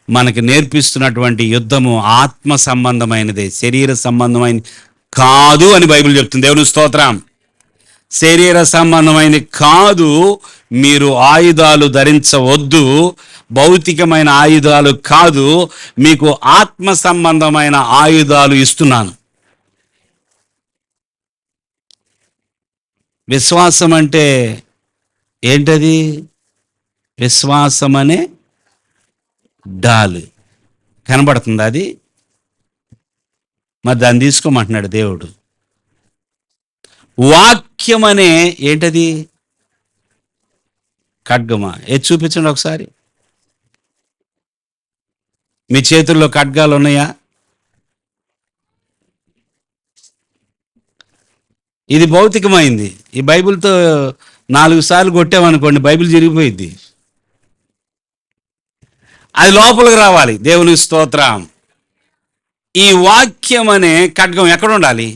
మనకి నేర్పిస్తున్నటువంటి యుద్ధము ఆత్మ సంబంధమైనదే, శరీర సంబంధమైనది కాదు అని బైబిల్ చెప్తుంది. దేవుని స్తోత్రం. శరీర సంబంధమైనది కాదు, మీరు ఆయుధాలు ధరించవద్దు, భౌతికమైన ఆయుధాలు కాదు, మీకు ఆత్మ సంబంధమైన ఆయుధాలు ఇస్తున్నాను. విశ్వాసం అంటే ఏంటది? విశ్వాసం అనే డాలు కనబడుతుంది. అది మరి దాన్ని తీసుకోమంటున్నాడు దేవుడు. వాక్యం అనే ఏంటది? ఖడ్గమా? ఏది చూపించండి ఒకసారి. మీ చేతుల్లో ఖడ్గాలు ఉన్నాయా? ఇది భౌతికమైంది. ఈ బైబిల్తో 4 సార్లు కొట్టామనుకోండి, బైబిల్ జరిగిపోయింది. అది లోపలికి రావాలి. దేవుని స్తోత్రం. ఈ వాక్యం అనే ఖడ్గం ఎక్కడ ఉండాలి?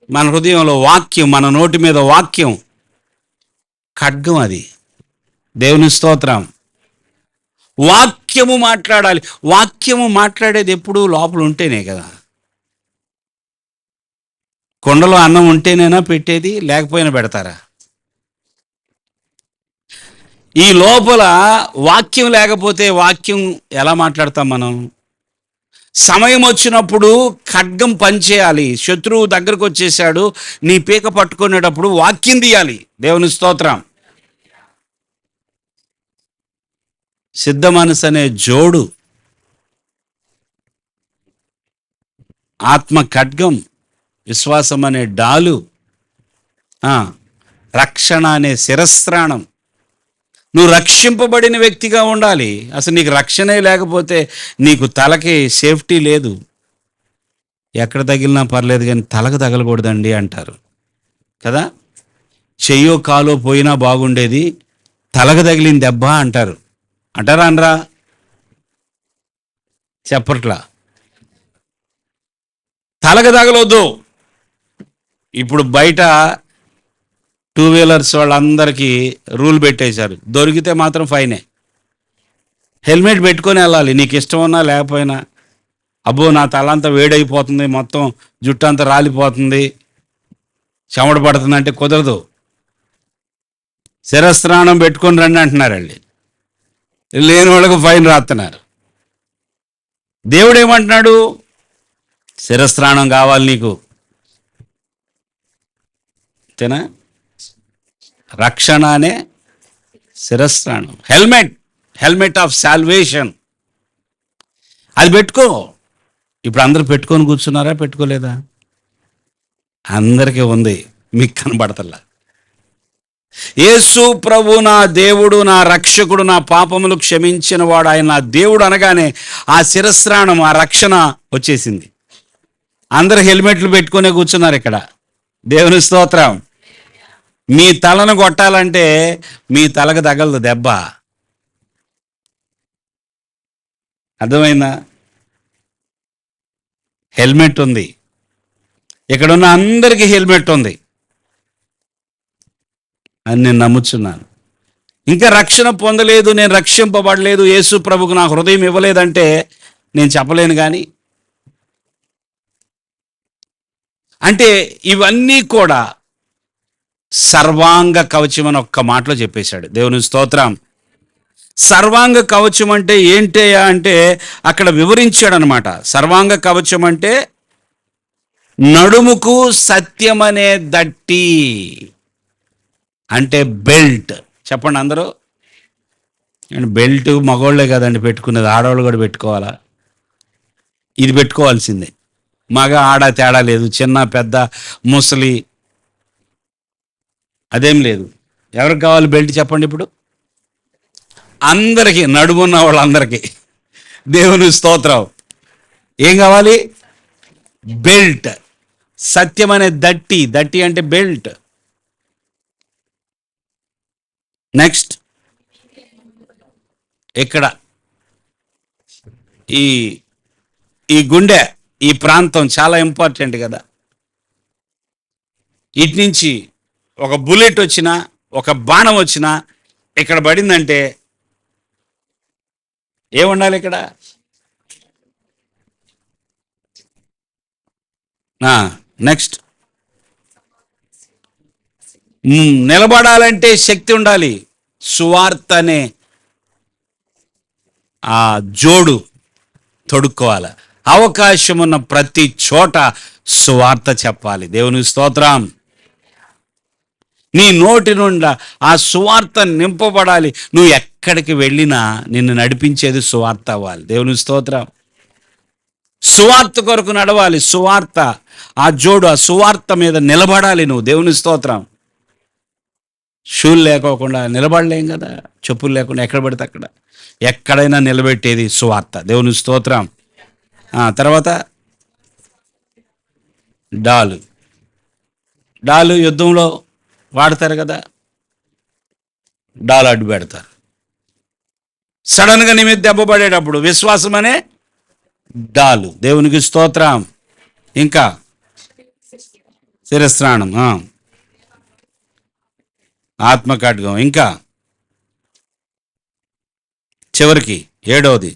మన హృదయంలో వాక్యం, మన నోటి మీద వాక్యం ఖడ్గం. అది దేవుని స్తోత్రం. వాక్యము మాట్లాడాలి. వాక్యము మాట్లాడేది ఎప్పుడు లోపల ఉంటేనే కదా. కొండలో అన్నం ఉంటేనేనా పెట్టేది, లేకపోయినా పెడతారా? ఈ లోపల వాక్యం లేకపోతే వాక్యం ఎలా మాట్లాడతాం మనం? సమయం వచ్చినప్పుడు ఖడ్గం పనిచేయాలి. శత్రువు దగ్గరకు వచ్చేసాడు, నీ పీక పట్టుకునేటప్పుడు వాక్యం తీయాలి. దేవుని స్తోత్రం. సిద్ధ మనసు అనే జోడు, ఆత్మ ఖడ్గం, విశ్వాసం అనే డాలు, రక్షణ అనే శిరస్త్రాణం. నువ్వు రక్షింపబడిన వ్యక్తిగా ఉండాలి. అసలు నీకు రక్షణే లేకపోతే నీకు తలకి సేఫ్టీ లేదు. ఎక్కడ తగిలినా పర్లేదు కానీ తలకు తగలకూడదండి అంటారు కదా. చెయ్యో కాలో పోయినా బాగుండేది, తలకు తగిలిన దెబ్బ అంటారు. అంటారా అనరా? చెప్పట్లా. తలకు తగలొద్దు. ఇప్పుడు బయట 2 వీలర్స్ వాళ్ళందరికీ రూల్ పెట్టేశారు, దొరికితే మాత్రం ఫైనే. హెల్మెట్ పెట్టుకొని వెళ్ళాలి, నీకు ఇష్టం ఉన్నా లేకపోయినా. అబ్బో నా తలంతా వేడైపోతుంది, మొత్తం జుట్టు అంతా రాలిపోతుంది, చెమట పడుతుంది అంటే కుదరదు. శిరస్నానం పెట్టుకొని రండి అంటున్నారు వాళ్ళు. లేని వాళ్ళకు ఫైన్ రాస్తున్నారు. దేవుడు ఏమంటున్నాడు? శిరస్నానం కావాలి నీకు. అంతేనా? రక్షణ అనే శిరస్నానం, హెల్మెట్ ఆఫ్ సాల్వేషన్, అది పెట్టుకో. ఇప్పుడు అందరూ పెట్టుకొని కూర్చున్నారా? పెట్టుకోలేదా? అందరికీ ఉంది, మీకు కనబడతల్లా. యేసు ప్రభు నా దేవుడు, నా రక్షకుడు, నా పాపములు క్షమించిన వాడు ఆయన నా దేవుడు అనగానే ఆ శిరస్నానం, ఆ రక్షణ వచ్చేసింది. అందరు హెల్మెట్లు పెట్టుకునే కూర్చున్నారు ఇక్కడ. దేవుని స్తోత్రం. మీ తలను కొట్టాలంటే మీ తలకు తగలదు దెబ్బ. అర్థమైందా? హెల్మెట్ ఉంది. ఇక్కడున్న అందరికీ హెల్మెట్ ఉంది అని నేను నమ్ముచున్నాను. ఇంకా రక్షణ పొందలేదు, నేను రక్షింపబడలేదు, యేసు ప్రభుకు నా హృదయం ఇవ్వలేదంటే నేను చెప్పలేను. కానీ అంటే ఇవన్నీ కూడా సర్వాంగ కవచం అని ఒక్క మాటలో చెప్పేశాడు. దేవుని స్తోత్రం. సర్వాంగ కవచం అంటే ఏంటయ్యా అంటే అక్కడ వివరించాడు అనమాట. సర్వాంగ కవచం అంటే నడుముకు సత్యమనే దట్టి, అంటే బెల్ట్. చెప్పండి అందరూ. బెల్ట్ మగవాళ్ళే కదండి పెట్టుకునేది, ఆడవాళ్ళు కూడా పెట్టుకోవాలా? ఇది పెట్టుకోవాల్సిందే. మగ ఆడ తేడా లేదు, చిన్న పెద్ద ముసలి అదేం లేదు. ఎవరికి కావాలి బెల్ట్ చెప్పండి ఇప్పుడు? అందరికీ, నడుమున్న వాళ్ళందరికీ. దేవుని స్తోత్రం. ఏం కావాలి? బెల్ట్. సత్యం అనే దట్టి, దట్టి అంటే బెల్ట్. నెక్స్ట్ ఇక్కడ ఈ ఈ గుండె, ఈ ప్రాంతం చాలా ఇంపార్టెంట్ కదా. ఇటు నుంచి ఒక బుల్లెట్ వచ్చినా, ఒక బాణం వచ్చినా ఇక్కడ పడిందంటే ఏముండాలి ఇక్కడ? నెక్స్ట్, నిలబడాలంటే శక్తి ఉండాలి. సువార్త అనే ఆ జోడు తొడుక్కోవాలి. అవకాశం ఉన్న ప్రతి చోట సువార్త చెప్పాలి. దేవునికి స్తోత్రం. నీ నోటి నుండి ఆ సువార్త నింపబడాలి. నువ్వు ఎక్కడికి వెళ్ళినా నిన్ను నడిపించేది సువార్త అవ్వాలి. దేవునికి స్తోత్రం. సువార్త కొరకు నడవాలి. సువార్త ఆ జోడు, ఆ సువార్త మీద నిలబడాలి నువ్వు. దేవునికి స్తోత్రం. షూలు లేకోకుండా నిలబడలేం కదా, చెప్పులు లేకుండా ఎక్కడ పడితే అక్కడ. ఎక్కడైనా నిలబెట్టేది సువార్త. దేవునికి స్తోత్రం. తర్వాత డాలు యుద్ధంలో వాడతారు కదా, డాలు అడ్డు పెడతారు. సడన్గా నీ మీద దెబ్బ పడేటప్పుడు విశ్వాసం అనే డాలు. దేవునికి స్తోత్రం. ఇంకా శిరస్నానం, ఆత్మఖడ్గం, ఇంకా చివరికి 7వది,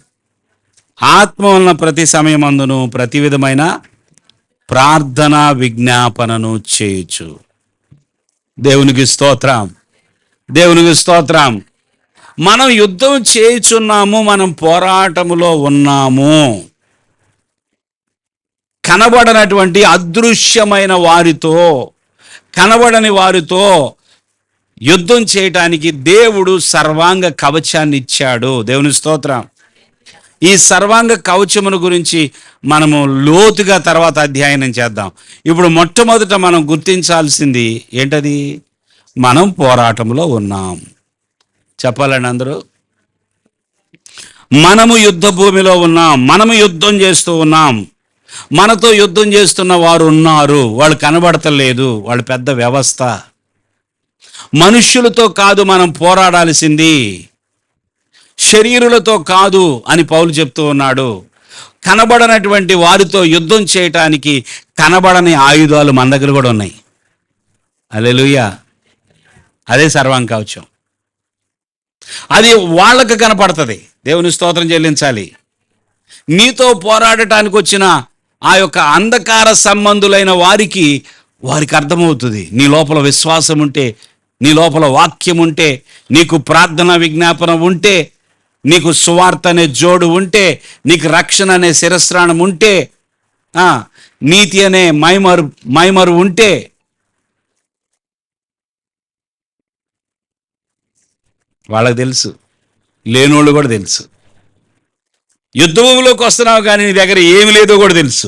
ఆత్మ వలన ప్రతి సమయమందును ప్రతి విధమైన ప్రార్థన విజ్ఞాపనను చేయొచ్చు. దేవునికి స్తోత్రం. దేవునికి స్తోత్రం. మనం యుద్ధం చేయుచున్నాము, మనం పోరాటములో ఉన్నాము. కనబడనటువంటి అదృశ్యమైన వారితో, కనబడని వారితో యుద్ధం చేయటానికి దేవుడు సర్వాంగ కవచాన్ని ఇచ్చాడు. దేవుని స్తోత్రం. ఈ సర్వాంగ కవచమును గురించి మనము లోతుగా తర్వాత అధ్యయనం చేద్దాం. ఇప్పుడు మొట్టమొదట మనం గుర్తించాల్సింది ఏంటది? మనం పోరాటంలో ఉన్నాం. చెప్పాలండి అందరూ. మనము యుద్ధ భూమిలో ఉన్నాం. మనము యుద్ధం చేస్తూ ఉన్నాం. మనతో యుద్ధం చేస్తున్న వారు ఉన్నారు. వాళ్ళు కనబడతలేదు. వాళ్ళు పెద్ద వ్యవస్థ. మనుష్యులతో కాదు మనం పోరాడాల్సింది, శరీరులతో కాదు అని పౌలు చెప్తూ ఉన్నాడు. కనబడనటువంటి వారితో యుద్ధం చేయటానికి కనబడని ఆయుధాలు మన దగ్గర కూడా ఉన్నాయి. హల్లెలూయా. అదే సర్వాంగ కవచం. అది వాళ్ళకి కనపడుతుంది. దేవుని స్తోత్రం చెల్లించాలి. నీతో పోరాడటానికి వచ్చిన ఆ యొక్క అంధకార సంబంధులైన వారికి అర్థమవుతుంది. నీ లోపల విశ్వాసం ఉంటే, నీ లోపల వాక్యం ఉంటే, నీకు ప్రార్థన విజ్ఞాపన ఉంటే, నీకు సువార్త అనే జోడు ఉంటే, నీకు రక్షణ అనే శిరస్త్రాణం ఉంటే, నీతి అనే మైమరు ఉంటే, వాళ్ళకి తెలుసు. లేనోళ్ళు కూడా తెలుసు. యుద్ధభూమిలోకి వస్తున్నావు కానీ నీ దగ్గర ఏమి లేదో కూడా తెలుసు.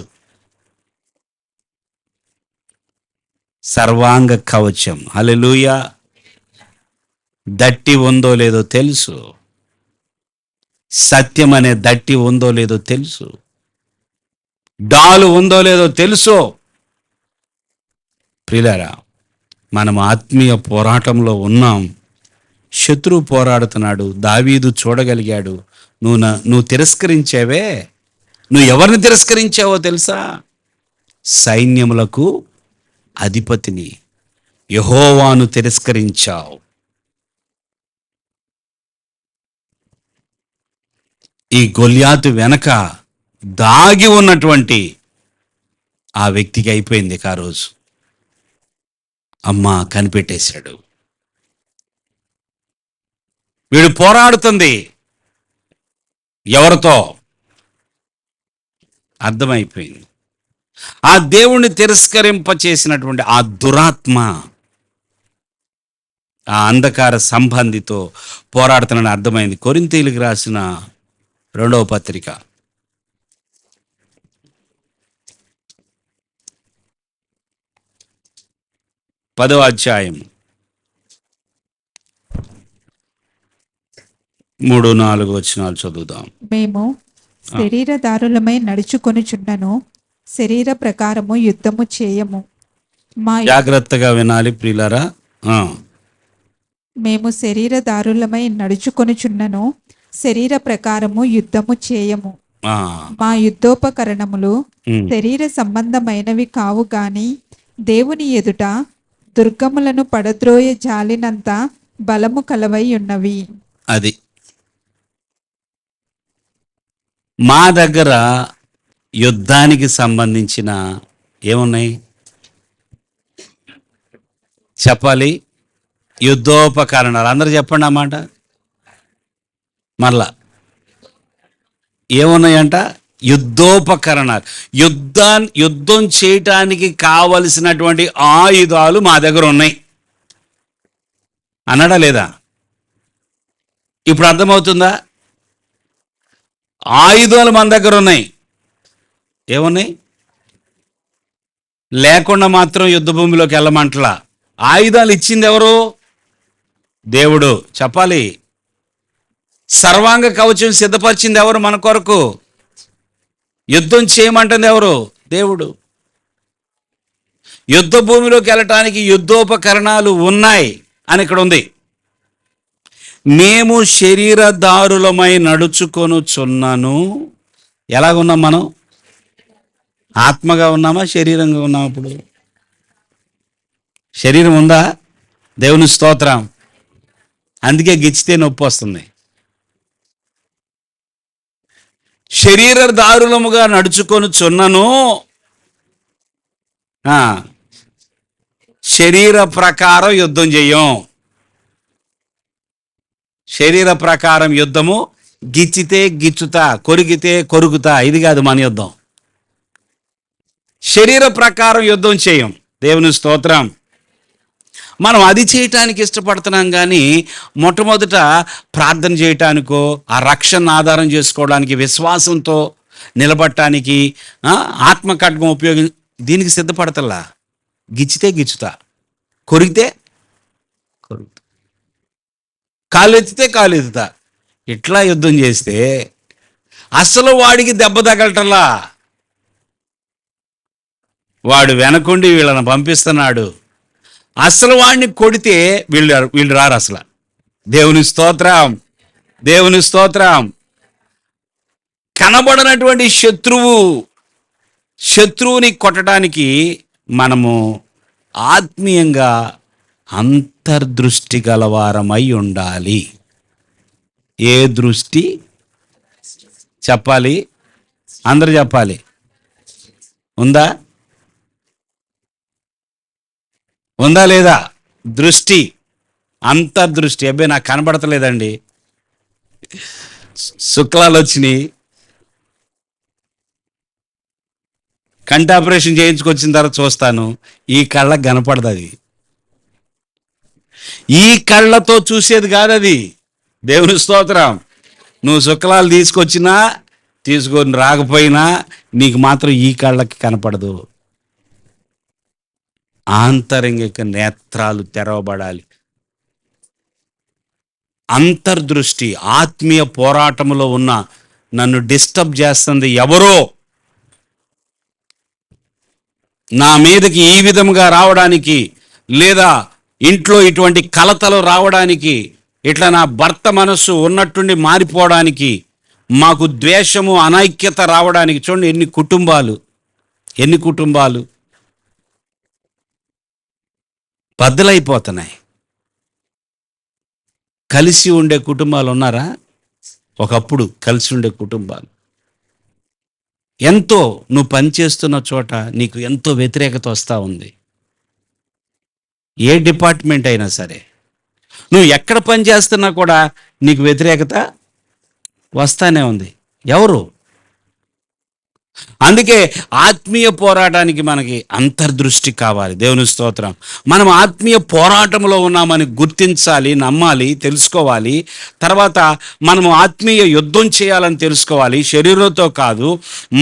సర్వాంగ కవచం. హల్లెలూయా. దట్టి ఉందో లేదో తెలుసు. సత్యం అనే దట్టి ఉందో లేదో తెలుసు. డాలు ఉందో లేదో తెలుసు. ప్రియులారా, మనం ఆత్మీయ పోరాటంలో ఉన్నాం. శత్రువు పోరాడుతున్నాడు. దావీదు చూడగలిగాడు. నువ్వు తిరస్కరించావే. నువ్వు ఎవరిని తిరస్కరించావో తెలుసా? సైన్యములకు అధిపతిని, యెహోవాను తిరస్కరించావు. ఈ గొల్యాతు వెనక దాగి ఉన్నటువంటి ఆ వ్యక్తికి అయిపోయింది ఆ రోజు. అమ్మా కనిపెట్టేశాడు. వీడు పోరాడుతుంది ఎవరితో? అర్థమైపోయింది. ఆ దేవుణ్ణి తిరస్కరింప చేసినటువంటి ఆ దురాత్మ, ఆ అంధకార సంబంధితో పోరాడుతున్నాడని అర్థమైంది. కొరింథీయులకు రాసిన 2వ పత్రిక 10వ అధ్యాయం 3-4 వచనాలు చదువుదాం. మేము శరీరదారులమై నడుచుకొనుచున్నను, శరీర ప్రకారము యుద్ధము చేయము. జాగ్రత్తగా వినాలి ప్రియులారా. మేము శరీరదారులమై నడుచుకొనుచున్నను, శరీర ప్రకారము యుద్ధము చేయము. ఆ, మా యుద్ధోపకరణములు ఉమ్. శరీర సంబంధమైనవి కావు గాని దేవుని ఎదుట దుర్గములను పడద్రోయ జాలినంత బలము కలవై ఉన్నవి. అది మా దగ్గర యుద్ధానికి సంబంధించిన ఏమున్నాయి చెప్పాలి? యుద్ధోపకరణాలు. అందరూ చెప్పండి అన్నమాట. మరలా ఏమున్నాయంట? యుద్ధోపకరణాలు. యుద్ధం చేయటానికి కావలసినటువంటి ఆయుధాలు మా దగ్గర ఉన్నాయి అన్నాడా లేదా? ఇప్పుడు అర్థమవుతుందా? ఆయుధాలు మన దగ్గర ఉన్నాయి. ఏమున్నాయి? లేకుండా మాత్రం యుద్ధ భూమిలోకి వెళ్ళమంటలా. ఆయుధాలు ఇచ్చింది ఎవరు? దేవుడు. చెప్పాలి. సర్వాంగ కవచం సిద్ధపరిచింది ఎవరు మన కొరకు? యుద్ధం చేయమంటుంది ఎవరు? దేవుడు. యుద్ధ భూమిలోకి వెళ్ళటానికి యుద్ధోపకరణాలు ఉన్నాయి అని ఇక్కడ ఉంది. మేము శరీరదారులమై నడుచుకొనుచున్నాను. ఎలాగున్నాం మనం? ఆత్మగా ఉన్నామా, శరీరంగా ఉన్నామా? ఇప్పుడు శరీరం ఉందా? దేవుని స్తోత్రం. అందుకే గిచ్చితే నొప్పి వస్తుంది. శరీరదారులముగా నడుచుకొనుచున్నను, శరీర ప్రకారం యుద్ధం చెయ్యం. శరీర ప్రకారం యుద్ధము గిచ్చితే గిచ్చుతా, కొరికితే కొరుకుతా. ఇది కాదు మన యుద్ధం. శరీర ప్రకారం యుద్ధం చేయం. దేవుని స్తోత్రం. మనం అది చేయటానికి ఇష్టపడుతున్నాం కానీ మొట్టమొదట ప్రార్థన చేయటానికో, ఆ రక్షణ ఆధారం చేసుకోవడానికి, విశ్వాసంతో నిలబడటానికి, ఆత్మఖడ్గం దీనికి సిద్ధపడతలా. గిచ్చితే గిచ్చుతా, కొరికితే కొరుకుతా, కాలు ఎత్తితే కాలు ఎత్తుతా. ఇట్లా యుద్ధం చేస్తే అసలు వాడికి దెబ్బ తగలటల్లా. వాడు వెనకుండి వీళ్ళని పంపిస్తున్నాడు. అసలు వాడిని కొడితే వీళ్ళు రారు అసలు. దేవుని స్తోత్రం, దేవుని స్తోత్రం. కనబడనటువంటి శత్రువుని కొట్టడానికి మనము ఆత్మీయంగా అంతర్దృష్టి గలవారమై ఉండాలి. ఏ దృష్టి? చెప్పాలి, అందరూ చెప్పాలి. ఉందా? ఉందా లేదా? దృష్టి, అంతర్దృష్టి. అబ్బాయి నాకు కనబడతలేదండి, శుక్లాలు వచ్చినాయి, కంటి ఆపరేషన్ చేయించుకొచ్చిన తర్వాత చూస్తాను, ఈ కళ్ళకు కనపడదు. అది ఈ కళ్ళతో చూసేది కాదు అది. దేవుని స్తోత్రం. నువ్వు శుక్లాలు తీసుకొచ్చినా తీసుకొని రాకపోయినా నీకు మాత్రం ఈ కళ్ళకి కనపడదు. ఆంతరంగిక నేత్రాలు తెరవబడాలి. అంతర్దృష్టి. ఆత్మీయ పోరాటంలో ఉన్న నన్ను డిస్టర్బ్ చేస్తుంది ఎవరో, నా మీదకి ఈ విధముగా రావడానికి, లేదా ఇంట్లో ఇటువంటి కలతలు రావడానికి, ఇట్లా నా భర్త మనస్సు ఉన్నట్టుండి మారిపోవడానికి, మాకు ద్వేషము అనైక్యత రావడానికి. చూడండి ఎన్ని కుటుంబాలు బద్దలైపోతున్నాయి. కలిసి ఉండే కుటుంబాలు ఉన్నారా? ఒకప్పుడు కలిసి ఉండే కుటుంబాలు. ఎంతో నువ్వు పనిచేస్తున్న చోట నీకు ఎంతో వ్యతిరేకత వస్తూ ఉంది. ఏ డిపార్ట్మెంట్ అయినా సరే, నువ్వు ఎక్కడ పని చేస్తున్నా కూడా నీకు వ్యతిరేకత వస్తానే ఉంది. ఎవరు? అందుకే ఆత్మీయ పోరాటానికి మనకి అంతర్దృష్టి కావాలి. దేవుని స్తోత్రం. మనం ఆత్మీయ పోరాటంలో ఉన్నామని గుర్తించాలి, నమ్మాలి, తెలుసుకోవాలి. తర్వాత మనము ఆత్మీయ యుద్ధం చేయాలని తెలుసుకోవాలి. శరీరంతో కాదు,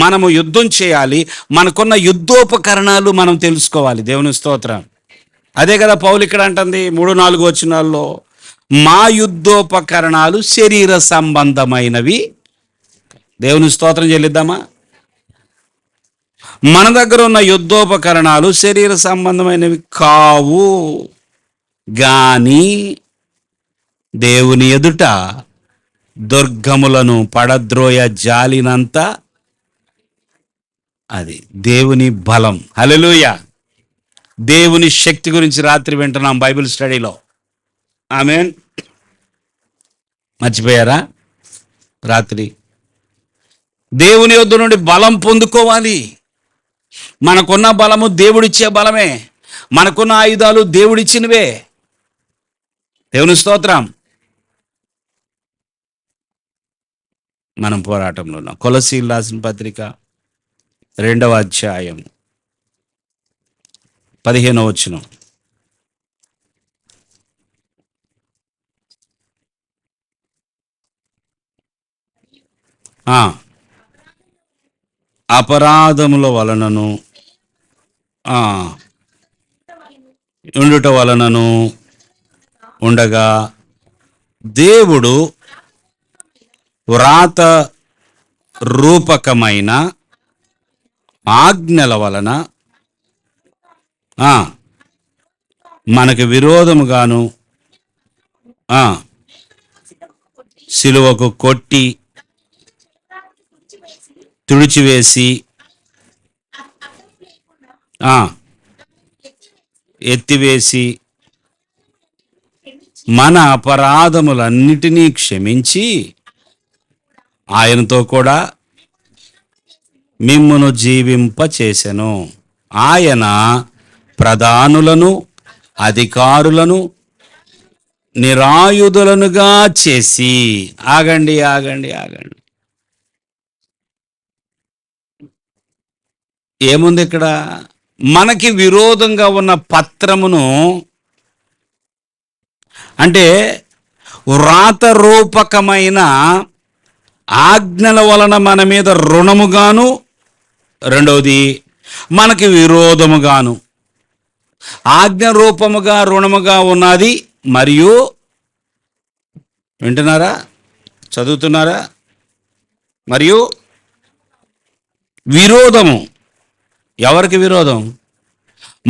మనము యుద్ధం చేయాలి. మనకున్న యుద్ధోపకరణాలు మనం తెలుసుకోవాలి. దేవుని స్తోత్రం. అదే కదా పౌలు ఇక్కడ అంటుంది 3-4 వచనాల్లో, మా యుద్ధోపకరణాలు శరీర సంబంధమైనవి. దేవుని స్తోత్రం చెల్లిద్దామా? మన దగ్గర ఉన్న యుద్ధోపకరణాలు శరీర సంబంధమైనవి కావు గాని దేవుని ఎదుట దుర్గములను పడద్రోయ జాలినంత. అది దేవుని బలం. హల్లెలూయా. దేవుని శక్తి గురించి రాత్రి వింటున్నాం బైబిల్ స్టడీలో. ఆమేన్. మర్చిపోయారా? రాత్రి దేవుని యొద్ద నుండి బలం పొందుకోవాలి. మనకున్న బలము దేవుడిచ్చే బలమే. మనకున్న ఆయుధాలు దేవుడిచ్చినవే. దేవుని స్తోత్రం. మనం పోరాటంలో ఉన్నాం. కొలస్సీయులకు రాసిన పత్రిక 2వ అధ్యాయం 15వ వచనం. అపరాధముల వలనను ఉండుట వలనను ఉండగా దేవుడు వ్రాత రూపకమైన ఆజ్ఞల వలన మనకు విరోధముగాను సిలువకు కొట్టి తుడిచివేసి ఎత్తివేసి మన అపరాధములన్నిటినీ క్షమించి ఆయనతో కూడా మిమ్మును జీవింపచేసెను. ఆయన ప్రధానులను అధికారులను నిరాయుధులనుగా చేసి. ఆగండి ఆగండి ఆగండి. ఏముంది ఇక్కడ? మనకి విరోధంగా ఉన్న పత్రమును, అంటే వ్రాతరూపకమైన ఆజ్ఞల వలన మన మీద రుణముగాను, రెండవది మనకి విరోధముగాను. ఆజ్ఞ రూపముగా రుణముగా ఉన్నది, మరియు వింటున్నారా, చదువుతున్నారా? మరియు విరోధము. ఎవరికి విరోధం?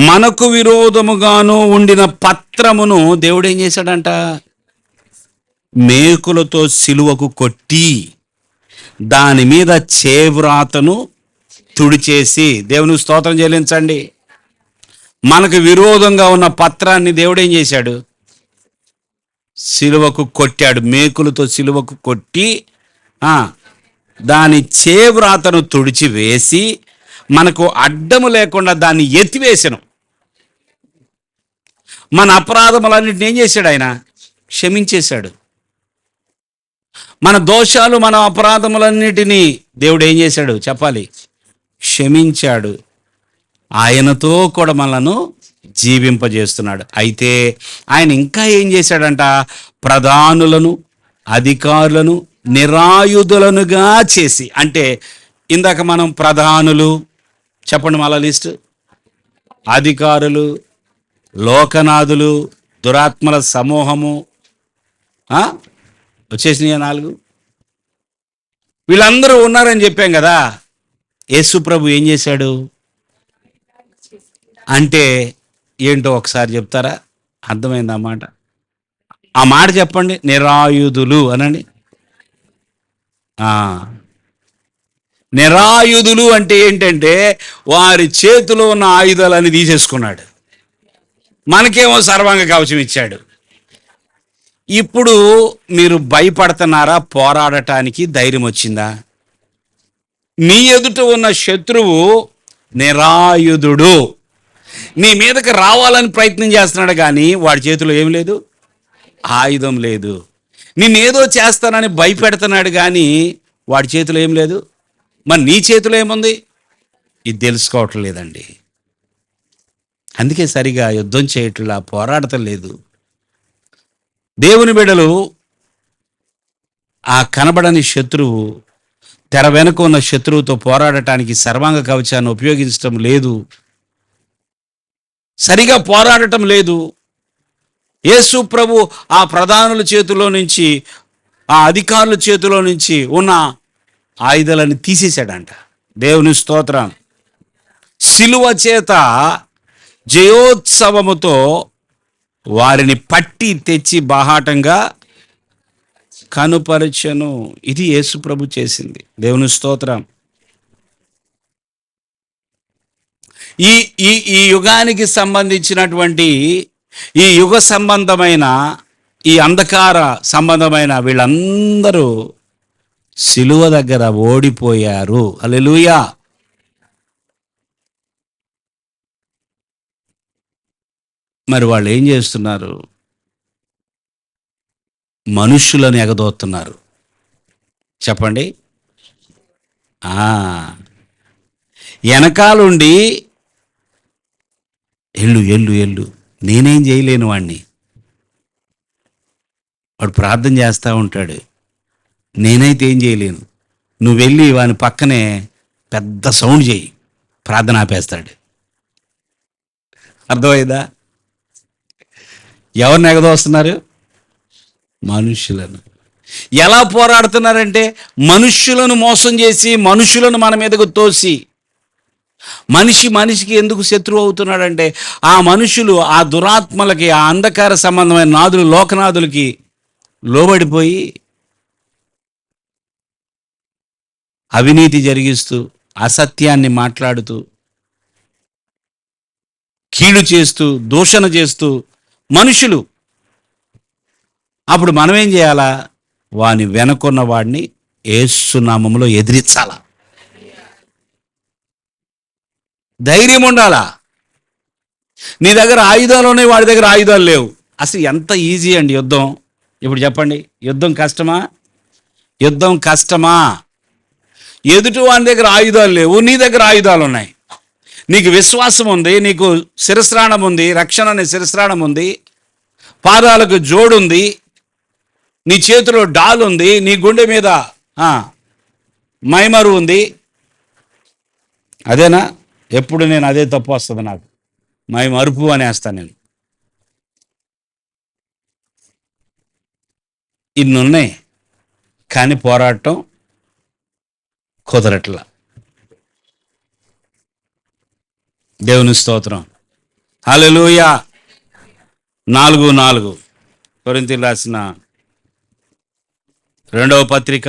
మనకు విరోధముగాను ఉండిన పత్రమును దేవుడు ఏం చేశాడంట? మేకులతో సిలువకు కొట్టి దాని మీద చేవ్రాతను తుడిచేసి. దేవుని స్తోత్రం చెల్లించండి. మనకు విరోధంగా ఉన్న పత్రాన్ని దేవుడు ఏం చేశాడు? సిలువకు కొట్టాడు. మేకులతో సిలువకు కొట్టి దాని చేవ్రాతను తుడిచి వేసి మనకు అడ్డము లేకుండా దాన్ని ఎత్తివేసెను. మన అపరాధములన్నింటిని ఏం చేశాడు? ఆయన క్షమించేశాడు. మన దోషాలు, మన అపరాధములన్నిటినీ దేవుడు ఏం చేశాడు చెప్పాలి? క్షమించాడు. ఆయనతో కూడా మనలను జీవింపజేస్తున్నాడు. అయితే ఆయన ఇంకా ఏం చేశాడంట? ప్రధానులను అధికారులను నిరాయుధులనుగా చేసి. అంటే ఇందాక మనం ప్రధానులు, చెప్పండి మళ్ళా లిస్ట్, అధికారులు, లోకనాథులు, దురాత్మల సమూహము వచ్చేసినాయి 4. వీళ్ళందరూ ఉన్నారని చెప్పాం కదా. యేసు ప్రభు ఏం చేశాడు అంటే ఏంటో ఒకసారి చెప్తారా? అర్థమైంది ఆ మాట? ఆ మాట చెప్పండి. నిరాయుధులు అనండి. నిరాయుధులు అంటే ఏంటంటే వారి చేతిలో ఉన్న ఆయుధాలన్నీ తీసేసుకున్నాడు. మనకేమో సర్వాంగ కవచం ఇచ్చాడు. ఇప్పుడు మీరు భయపడుతున్నారా? పోరాడటానికి ధైర్యం వచ్చిందా? మీ ఎదుట ఉన్న శత్రువు నిరాయుధుడు. నీ మీదకి రావాలని ప్రయత్నం చేస్తున్నాడు, కానీ వాడి చేతిలో ఏం లేదు, ఆయుధం లేదు. నిన్నేదో చేస్తానని భయపెడుతున్నాడు, కానీ వాడి చేతిలో ఏం లేదు. మరి నీ చేతిలో ఏముంది? ఇది తెలుసుకోవటం లేదండి. అందుకే సరిగా యుద్ధం చేయట్లా, పోరాడటం లేదు. దేవుని బిడ్డలు ఆ కనబడని శత్రువు, తెర వెనుక ఉన్న శత్రువుతో పోరాడటానికి సర్వాంగ కవచాన్ని ఉపయోగించటం లేదు, సరిగా పోరాడటం లేదు. యేసు ప్రభు ఆ ప్రధానుల చేతిలో నుంచి, ఆ అధికారుల చేతిలో నుంచి ఉన్న ఆయుధాలను తీసేశాడంట. దేవుని స్తోత్రం. సిలువ చేత జయోత్సవముతో వారిని పట్టి తెచ్చి బాహాటంగా కనుపరచెను. ఇది యేసు ప్రభు చేసింది. దేవుని స్తోత్రం. ఈ ఈ ఈ యుగానికి సంబంధించినటువంటి ఈ యుగ సంబంధమైన ఈ అంధకార సంబంధమైన వీళ్ళందరూ సిలువ దగ్గర ఓడిపోయారు. హల్లెలూయా. మరి వాళ్ళు ఏం చేస్తున్నారు? మనుష్యులను ఎగదోస్తున్నారు. చెప్పండి. ఆ వెనకాలుండి ఎల్లు ఎల్లు ఎల్లు, నేనేం చేయలేను వాడిని. వాడు ప్రార్థన చేస్తూ ఉంటాడు, నేనైతే ఏం చేయలేను. నువ్వు వెళ్ళి వాని పక్కనే పెద్ద సౌండ్ చేయి, ప్రార్థన ఆపేస్తాడు. అర్థమైందా? ఎవరిని ఎగదోస్తున్నారు? మనుష్యులను. ఎలా పోరాడుతున్నారంటే మనుష్యులను మోసం చేసి మనుష్యులను మన మీదకు తోసి, మనిషికి ఎందుకు శత్రువు అవుతున్నాడంటే ఆ మనుషులు ఆ దురాత్మలకి, ఆ అంధకార సంబంధమైన నాదులు, లోకనాథులకి లోబడిపోయి అవినీతి జరిగిస్తూ, అసత్యాన్ని మాట్లాడుతూ, కీడు చేస్తూ, దూషణ చేస్తూ మనుషులు. అప్పుడు మనం ఏం చేయాలా? వాని వెనకున్న వాడిని యేసు నామములో ఎదిరించాలా. ధైర్యం ఉండాలా. నీ దగ్గర ఆయుధాలు ఉన్నాయి, వాడి దగ్గర ఆయుధాలు లేవు. అసలు ఎంత ఈజీ అండి యుద్ధం. ఇప్పుడు చెప్పండి, యుద్ధం కష్టమా? యుద్ధం కష్టమా? ఎదుటి వాని దగ్గర ఆయుధాలు లేవు, నీ దగ్గర ఆయుధాలు ఉన్నాయి. నీకు విశ్వాసం ఉంది, నీకు శిరస్త్రాణం ఉంది, రక్షణ అనే శిరస్త్రాణం ఉంది, పాదాలకు జోడుంది, నీ చేతిలో డాల్ ఉంది, నీ గుండె మీద మైమరు ఉంది. అదేనా? ఎప్పుడు నేను అదే తప్పు వస్తుంది నాకు, మైమరుపు అనేస్తాను నేను. ఇన్నున్నాయి కానీ పోరాటం కుదరట్లా. దేవుని స్తోత్రం. హల్లెలూయా. 4:4 కొరింథీయులకు రాసిన 2వ పత్రిక,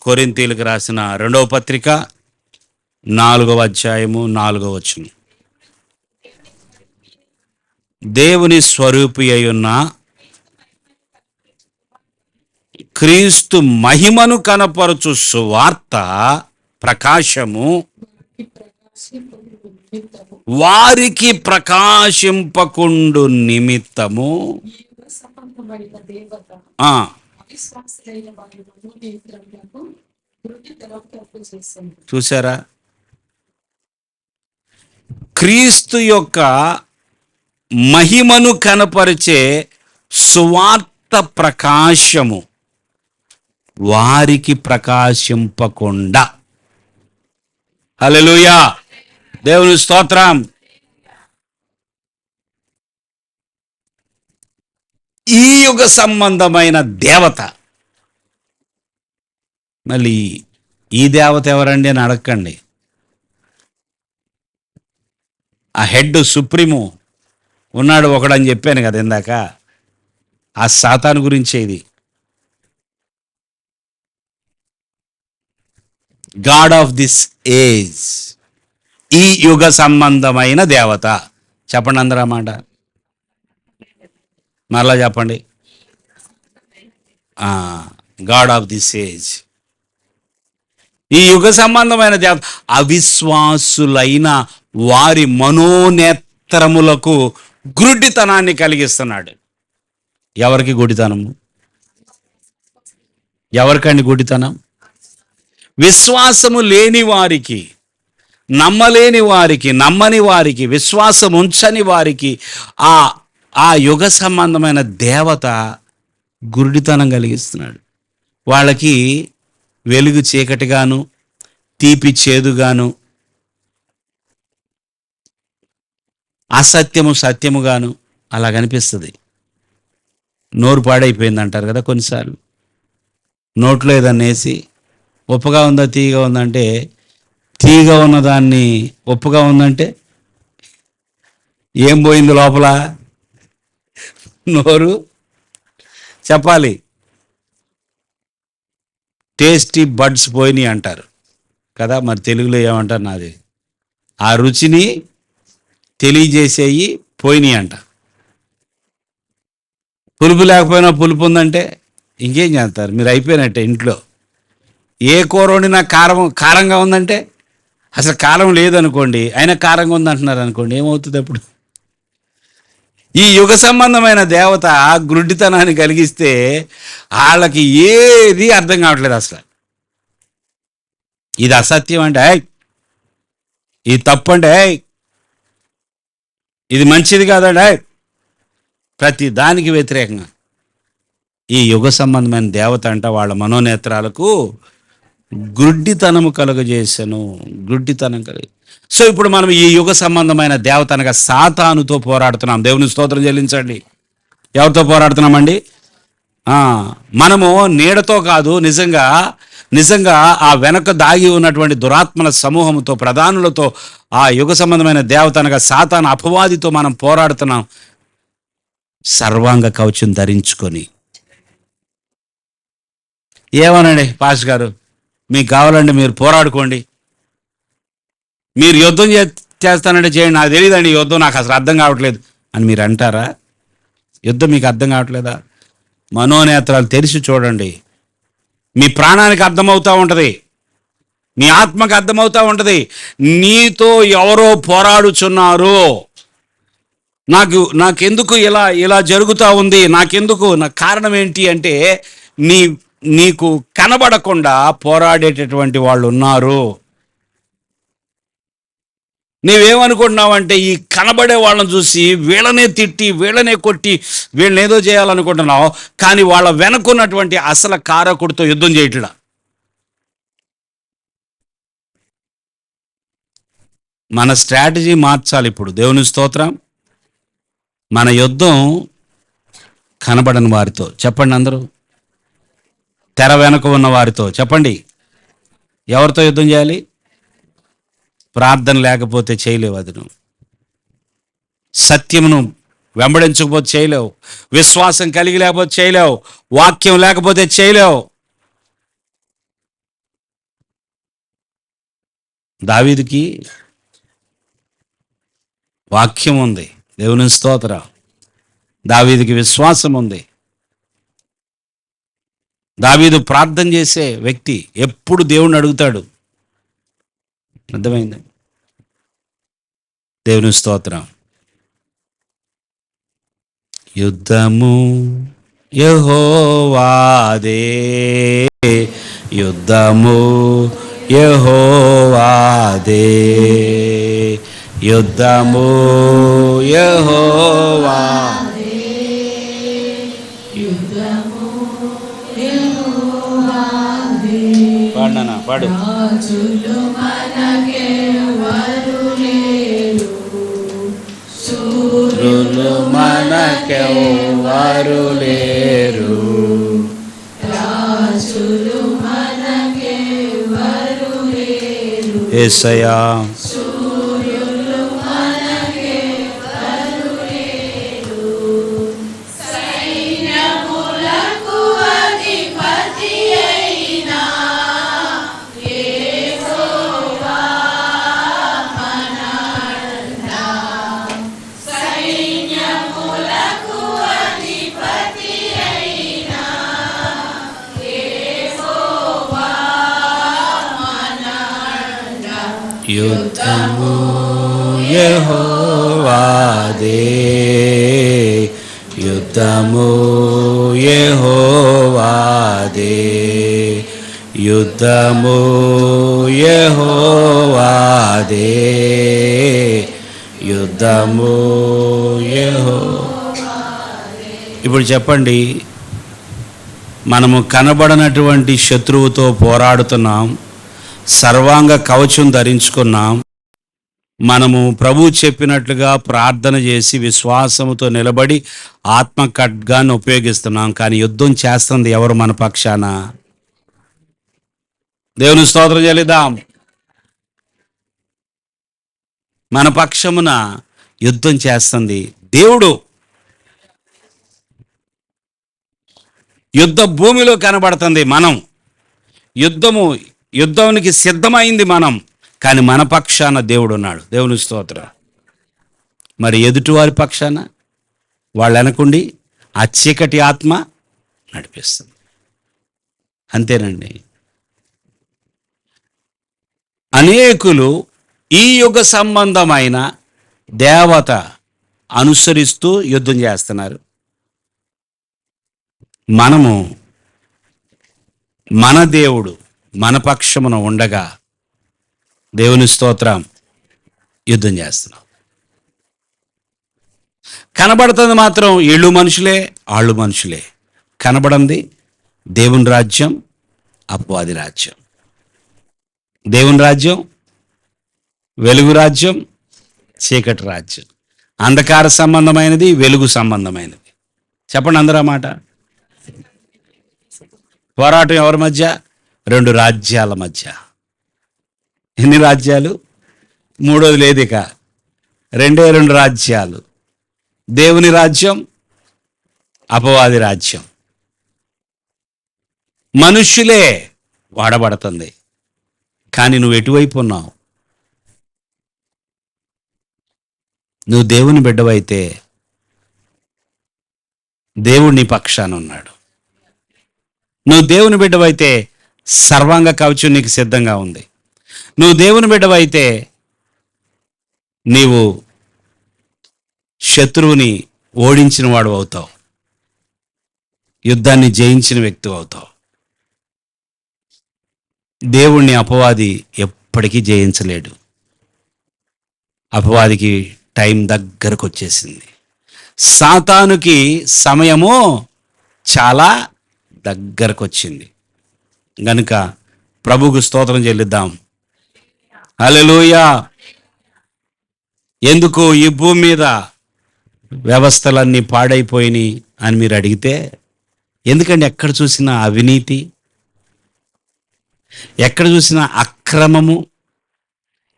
కొరింథీయులకు రాసిన 2వ పత్రిక 4వ అధ్యాయము 4వ వచనం. దేవుని స్వరూపి అయ్యున్న క్రీస్తు మహిమను కనపరచు సువార్త ప్రకాశము వారికి ప్రకాశింపకుండు నిమిత్తము చూసారా? క్రీస్తు యొక్క మహిమను కనపరిచే సువార్త ప్రకాశము వారికి ప్రకాశింపకుండా. హల్లెలూయా. దేవుని స్తోత్రం. ఈ యుగ సంబంధమైన దేవత. మళ్ళీ ఈ దేవత ఎవరండి అని అడగండి. ఆ హెడ్ సుప్రీము ఉన్నాడు ఒకడని చెప్పాను కదా ఇందాక, ఆ సాతాను గురించే ఇది. గాడ్ ఆఫ్ దిస్ ఏజ్, ఈ యుగ సంబంధమైన దేవత. చెప్పండి అందరూ ఆ మాట మరలా చెప్పండి. గాడ్ ఆఫ్ దిస్ ఏజ్, ఈ యుగ సంబంధమైన దేవత. అవిశ్వాసులైన వారి మనోనేత్రములకు గుడ్డితనాన్ని కలిగిస్తున్నాడు. ఎవరికి గుడ్డితనము? ఎవరికండి గుడ్డితనం? విశ్వాసము లేని వారికి, నమ్మలేని వారికి, నమ్మని వారికి, విశ్వాసం ఉంచని వారికి ఆ యుగ సంబంధమైన దేవత గురుడితనం కలిగిస్తున్నాడు. వాళ్ళకి వెలుగు చీకటిగాను, తీపి చేదుగాను, అసత్యము సత్యముగాను అలా కనిపిస్తుంది. నోరు పాడైపోయింది అంటారు కదా కొన్నిసార్లు. నోట్లో ఏదన్నా వేసి ఉప్పుగా ఉందా తీయగా ఉందంటే, తీయగా ఉన్నదాన్ని ఉప్పుగా ఉందంటే ఏం పోయింది లోపల? నోరు చెప్పాలి. టేస్టీ బడ్స్ పోయినాయి అంటారు కదా, మరి తెలుగులో ఏమంటారు నాది, ఆ రుచిని తెలియజేసేయి పోయినాయి అంట. పులుపు లేకపోయినా పులుపు ఉందంటే ఇంకేం చేస్తారు, మీరు అయిపోయినట్టే ఇంట్లో. ఏ కూర వండినా కారంగా ఉందంటే, అసలు కారం లేదనుకోండి అయినా కారంగా ఉందంటున్నారు అనుకోండి, ఏమవుతుంది అప్పుడు? ఈ యుగ సంబంధమైన దేవత గ్రుడ్డితనాన్ని కలిగిస్తే వాళ్ళకి ఏది అర్థం కావట్లేదు అసలు. ఇది అసత్యం అంటే ఏయ్, ఇది తప్పు అంటే ఏయ్, ఇది మంచిది కాదండి ఏయ్, ప్రతి దానికి వ్యతిరేకంగా ఈ యుగ సంబంధమైన దేవత అంట వాళ్ళ మనోనేత్రాలకు గుడ్డితనము కలుగజేసెను. గుడ్డితనం కలిగి. సో ఇప్పుడు మనం ఈ యుగ సంబంధమైన దేవత అనగా సాతానుతో పోరాడుతున్నాం. దేవుని స్తోత్రం చెల్లించండి. ఎవరితో పోరాడుతున్నామండి? మనము నీడతో కాదు, నిజంగా నిజంగా ఆ వెనక దాగి ఉన్నటువంటి దురాత్మల సమూహంతో, ప్రధానులతో, ఆ యుగ సంబంధమైన దేవత అనగా సాతాను అపవాదితో మనం పోరాడుతున్నాం. సర్వాంగ కవచం ధరించుకొని. ఏమనండి పాస్ గారు, మీకు కావాలండి మీరు పోరాడుకోండి, మీరు యుద్ధం చేస్తానంటే చేయండి, నాకు తెలియదండి యుద్ధం, నాకు అసలు అర్థం కావట్లేదు అని మీరు అంటారా? యుద్ధం మీకు అర్థం కావట్లేదా? మనోనేత్రాలు తెరిచి చూడండి. మీ ప్రాణానికి అర్థమవుతూ ఉంటుంది, మీ ఆత్మకు అర్థమవుతూ ఉంటుంది, నీతో ఎవరో పోరాడుచున్నారు. నాకెందుకు ఇలా జరుగుతూ ఉంది, నాకెందుకు, నా కారణం ఏంటి అంటే నీకు కనబడకుండా పోరాడేటటువంటి వాళ్ళు ఉన్నారు. నీవేమనుకుంటున్నావంటే ఈ కనబడే వాళ్ళని చూసి వీళ్ళనే తిట్టి, వీళ్ళనే కొట్టి, వీళ్ళని ఏదో చేయాలనుకుంటున్నావు, కానీ వాళ్ళ వెనుకున్నటువంటి అసలు కారకుడితో యుద్ధం చేయట్లా. మన స్ట్రాటజీ మార్చాలి ఇప్పుడు. దేవుని స్తోత్రం. మన యుద్ధం కనబడని వారితో. చెప్పండి అందరూ. తెర వెనుక ఉన్న వారితో చెప్పండి. ఎవరితో యుద్ధం చేయాలి? ప్రార్థన లేకపోతే చేయలేవు అది. నువ్వు సత్యమును వెంబడించకపోతే చేయలేవు, విశ్వాసం కలిగి లేకపోతే చేయలేవు, వాక్యం లేకపోతే చేయలేవు. దావీదుకి వాక్యం ఉంది, దేవుని స్తోత్రం. దావీదుకి విశ్వాసం ఉంది. దావీదు ప్రార్థన చేసే వ్యక్తి, ఎప్పుడు దేవుణ్ణి అడుగుతాడు. అర్థమైంది? దేవుని స్తోత్రం. యుద్ధము యెహోవాదే, యుద్ధము యెహోవాదే, యుద్ధము యెహోవాదే, యుద్ధము యెహోవాదే. పాడనా పాడు. రాజులు మనకెవ్వరు లేరు, శూరులు మనకెవ్వరు లేరు, రాజులు మనకెవ్వరు లేరు, యేసయ్యా శూరులు మనకెవ్వరు లేరు, సైన్యములకు అధిపతి అయినా యెహోవా మనడా, సైన్యములకు అధిపతి అయినా యెహోవా మనడా. యుద్ధము యెహోవాదే, యుద్ధము యెహోవాదే, యుద్ధము యెహోవాదే, యుద్ధము యెహోవాదే. ఇప్పుడు చెప్పండి, మనము కనబడనటువంటి శత్రువుతో పోరాడుతున్నాం, సర్వాంగ కవచం ధరించుకున్నాం, మనము ప్రభు చెప్పినట్లుగా ప్రార్థన చేసి విశ్వాసముతో నిలబడి ఆత్మ ఖడ్గాన్ని ఉపయోగిస్తున్నాం. కానీ యుద్ధం చేస్తుంది ఎవరు మన పక్షాన? దేవుని స్తోత్రం చెల్లిద్దాం. మన పక్షమున యుద్ధం చేస్తుంది దేవుడు. యుద్ధ భూమిలో కనబడుతుంది మనం. యుద్ధానికి సిద్ధమైంది మనం, కానీ మన పక్షాన దేవుడు ఉన్నాడు. దేవుని స్తోత్రం. మరి ఎదుటివారి పక్షాన వాళ్ళు వెనకుండి ఆ చీకటి ఆత్మ నడిపిస్తుంది. అంతేనండి. అనేకులు ఈ యుగ సంబంధమైన దేవత అనుసరిస్తూ యుద్ధం చేస్తున్నారు. మనము మన దేవుడు మన పక్షమున ఉండగా దేవుని స్తోత్రం యుద్ధం చేస్తున్నాం. కనబడుతుంది మాత్రం వీళ్ళు మనుషులే వాళ్ళు మనుషులే. కనబడంది దేవుని రాజ్యం, అపవాది రాజ్యం. దేవుని రాజ్యం వెలుగు రాజ్యం, చీకటి రాజ్యం. అంధకార సంబంధమైనది, వెలుగు సంబంధమైనది. చెప్పండి అందరూ ఆ మాట. పోరాటం ఎవరి మధ్య? రెండు రాజ్యాల మధ్య. ఎన్ని రాజ్యాలు? మూడోది లేదు ఇక. రెండు రాజ్యాలు. దేవుని రాజ్యం, అపవాది రాజ్యం. మనుష్యులే వాడబడుతుంది, కానీ నువ్వు ఎటువైపు ఉన్నావు? నువ్వు దేవుని బిడ్డవైతే దేవుడు నీ పక్షాన ఉన్నాడు. నువ్వు దేవుని బిడ్డవైతే సర్వాంగ కవచం నీకు సిద్ధంగా ఉంది. నువ్వు దేవుని బిడ్డవైతే నీవు శత్రువుని ఓడించిన వాడు అవుతావు, యుద్ధాన్ని జయించిన వ్యక్తి అవుతావు. దేవుణ్ణి అపవాది ఎప్పటికీ జయించలేడు. అపవాదికి టైం దగ్గరకు వచ్చేసింది. సాతానుకి సమయము చాలా దగ్గరకు వచ్చింది. గనుక ప్రభువుకు స్తోత్రం చెల్లిద్దాం. హల్లెలూయా. ఎందుకు ఈ భూమి మీద వ్యవస్థలన్నీ పాడైపోయినాయి అని మీరు అడిగితే, ఎందుకంటే ఎక్కడ చూసినా అవినీతి, ఎక్కడ చూసినా అక్రమము,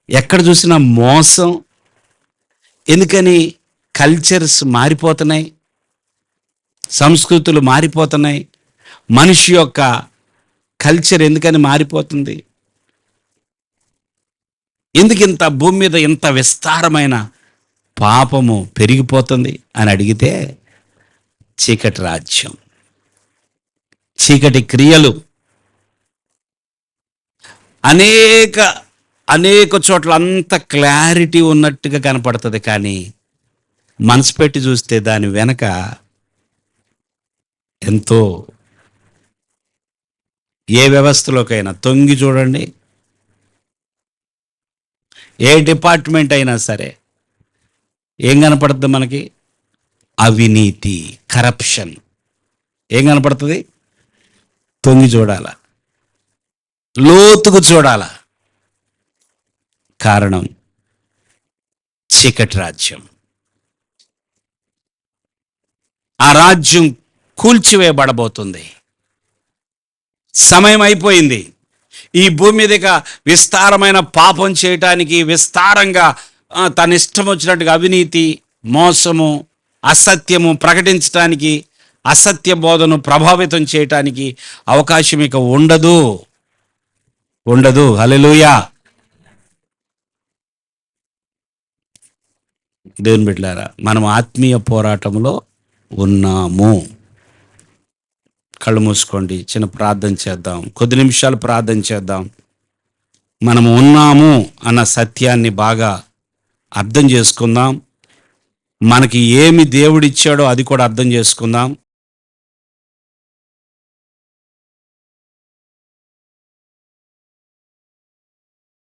ఎక్కడ చూసినా మోసం. ఎందుకని? కల్చర్స్ మారిపోతున్నాయి, సంస్కృతులు మారిపోతున్నాయి. మనిషి యొక్క కల్చర్ ఎందుకని మారిపోతుంది? ఎందుకు ఇంత భూమి మీద ఇంత విస్తారమైన పాపము పెరిగిపోతుంది అని అడిగితే, చీకటి రాజ్యం, చీకటి క్రియలు అనేక చోట్ల అంత క్లారిటీ ఉన్నట్టుగా కనపడుతుంది, కానీ మనసు పెట్టి చూస్తే దాని వెనక ఎంతో, ఏ వ్యవస్థలోకైనా తొంగి చూడండి, ఏ డిపార్ట్మెంట్ అయినా సరే ఏం కనపడుతుంది మనకి? అవినీతి, కరప్షన్. ఏం కనపడుతుంది? తొంగి చూడాల, లోతుకు చూడాల. కారణం చీకటి రాజ్యం. ఆ రాజ్యం కూల్చివేయబడబోతుంది. సమయం అయిపోయింది. ఈ భూమి మీద ఇక విస్తారమైన పాపం చేయటానికి, విస్తారంగా తన ఇష్టం వచ్చినట్టుగా అవినీతి, మోసము, అసత్యము ప్రకటించటానికి, అసత్య బోధను ప్రభావితం చేయటానికి అవకాశం ఇక ఉండదు. హల్లెలూయా. దేవుని బిడ్డలారా, మనం ఆత్మీయ పోరాటంలో ఉన్నాము. కళ్ళు మూసుకోండి, చిన్న ప్రార్థన చేద్దాం. కొద్ది నిమిషాలు ప్రార్థన చేద్దాం. మనము ఉన్నాము అన్న సత్యాన్ని బాగా అర్థం చేసుకుందాం. మనకి ఏమి దేవుడిచ్చాడో అది కూడా అర్థం చేసుకుందాం.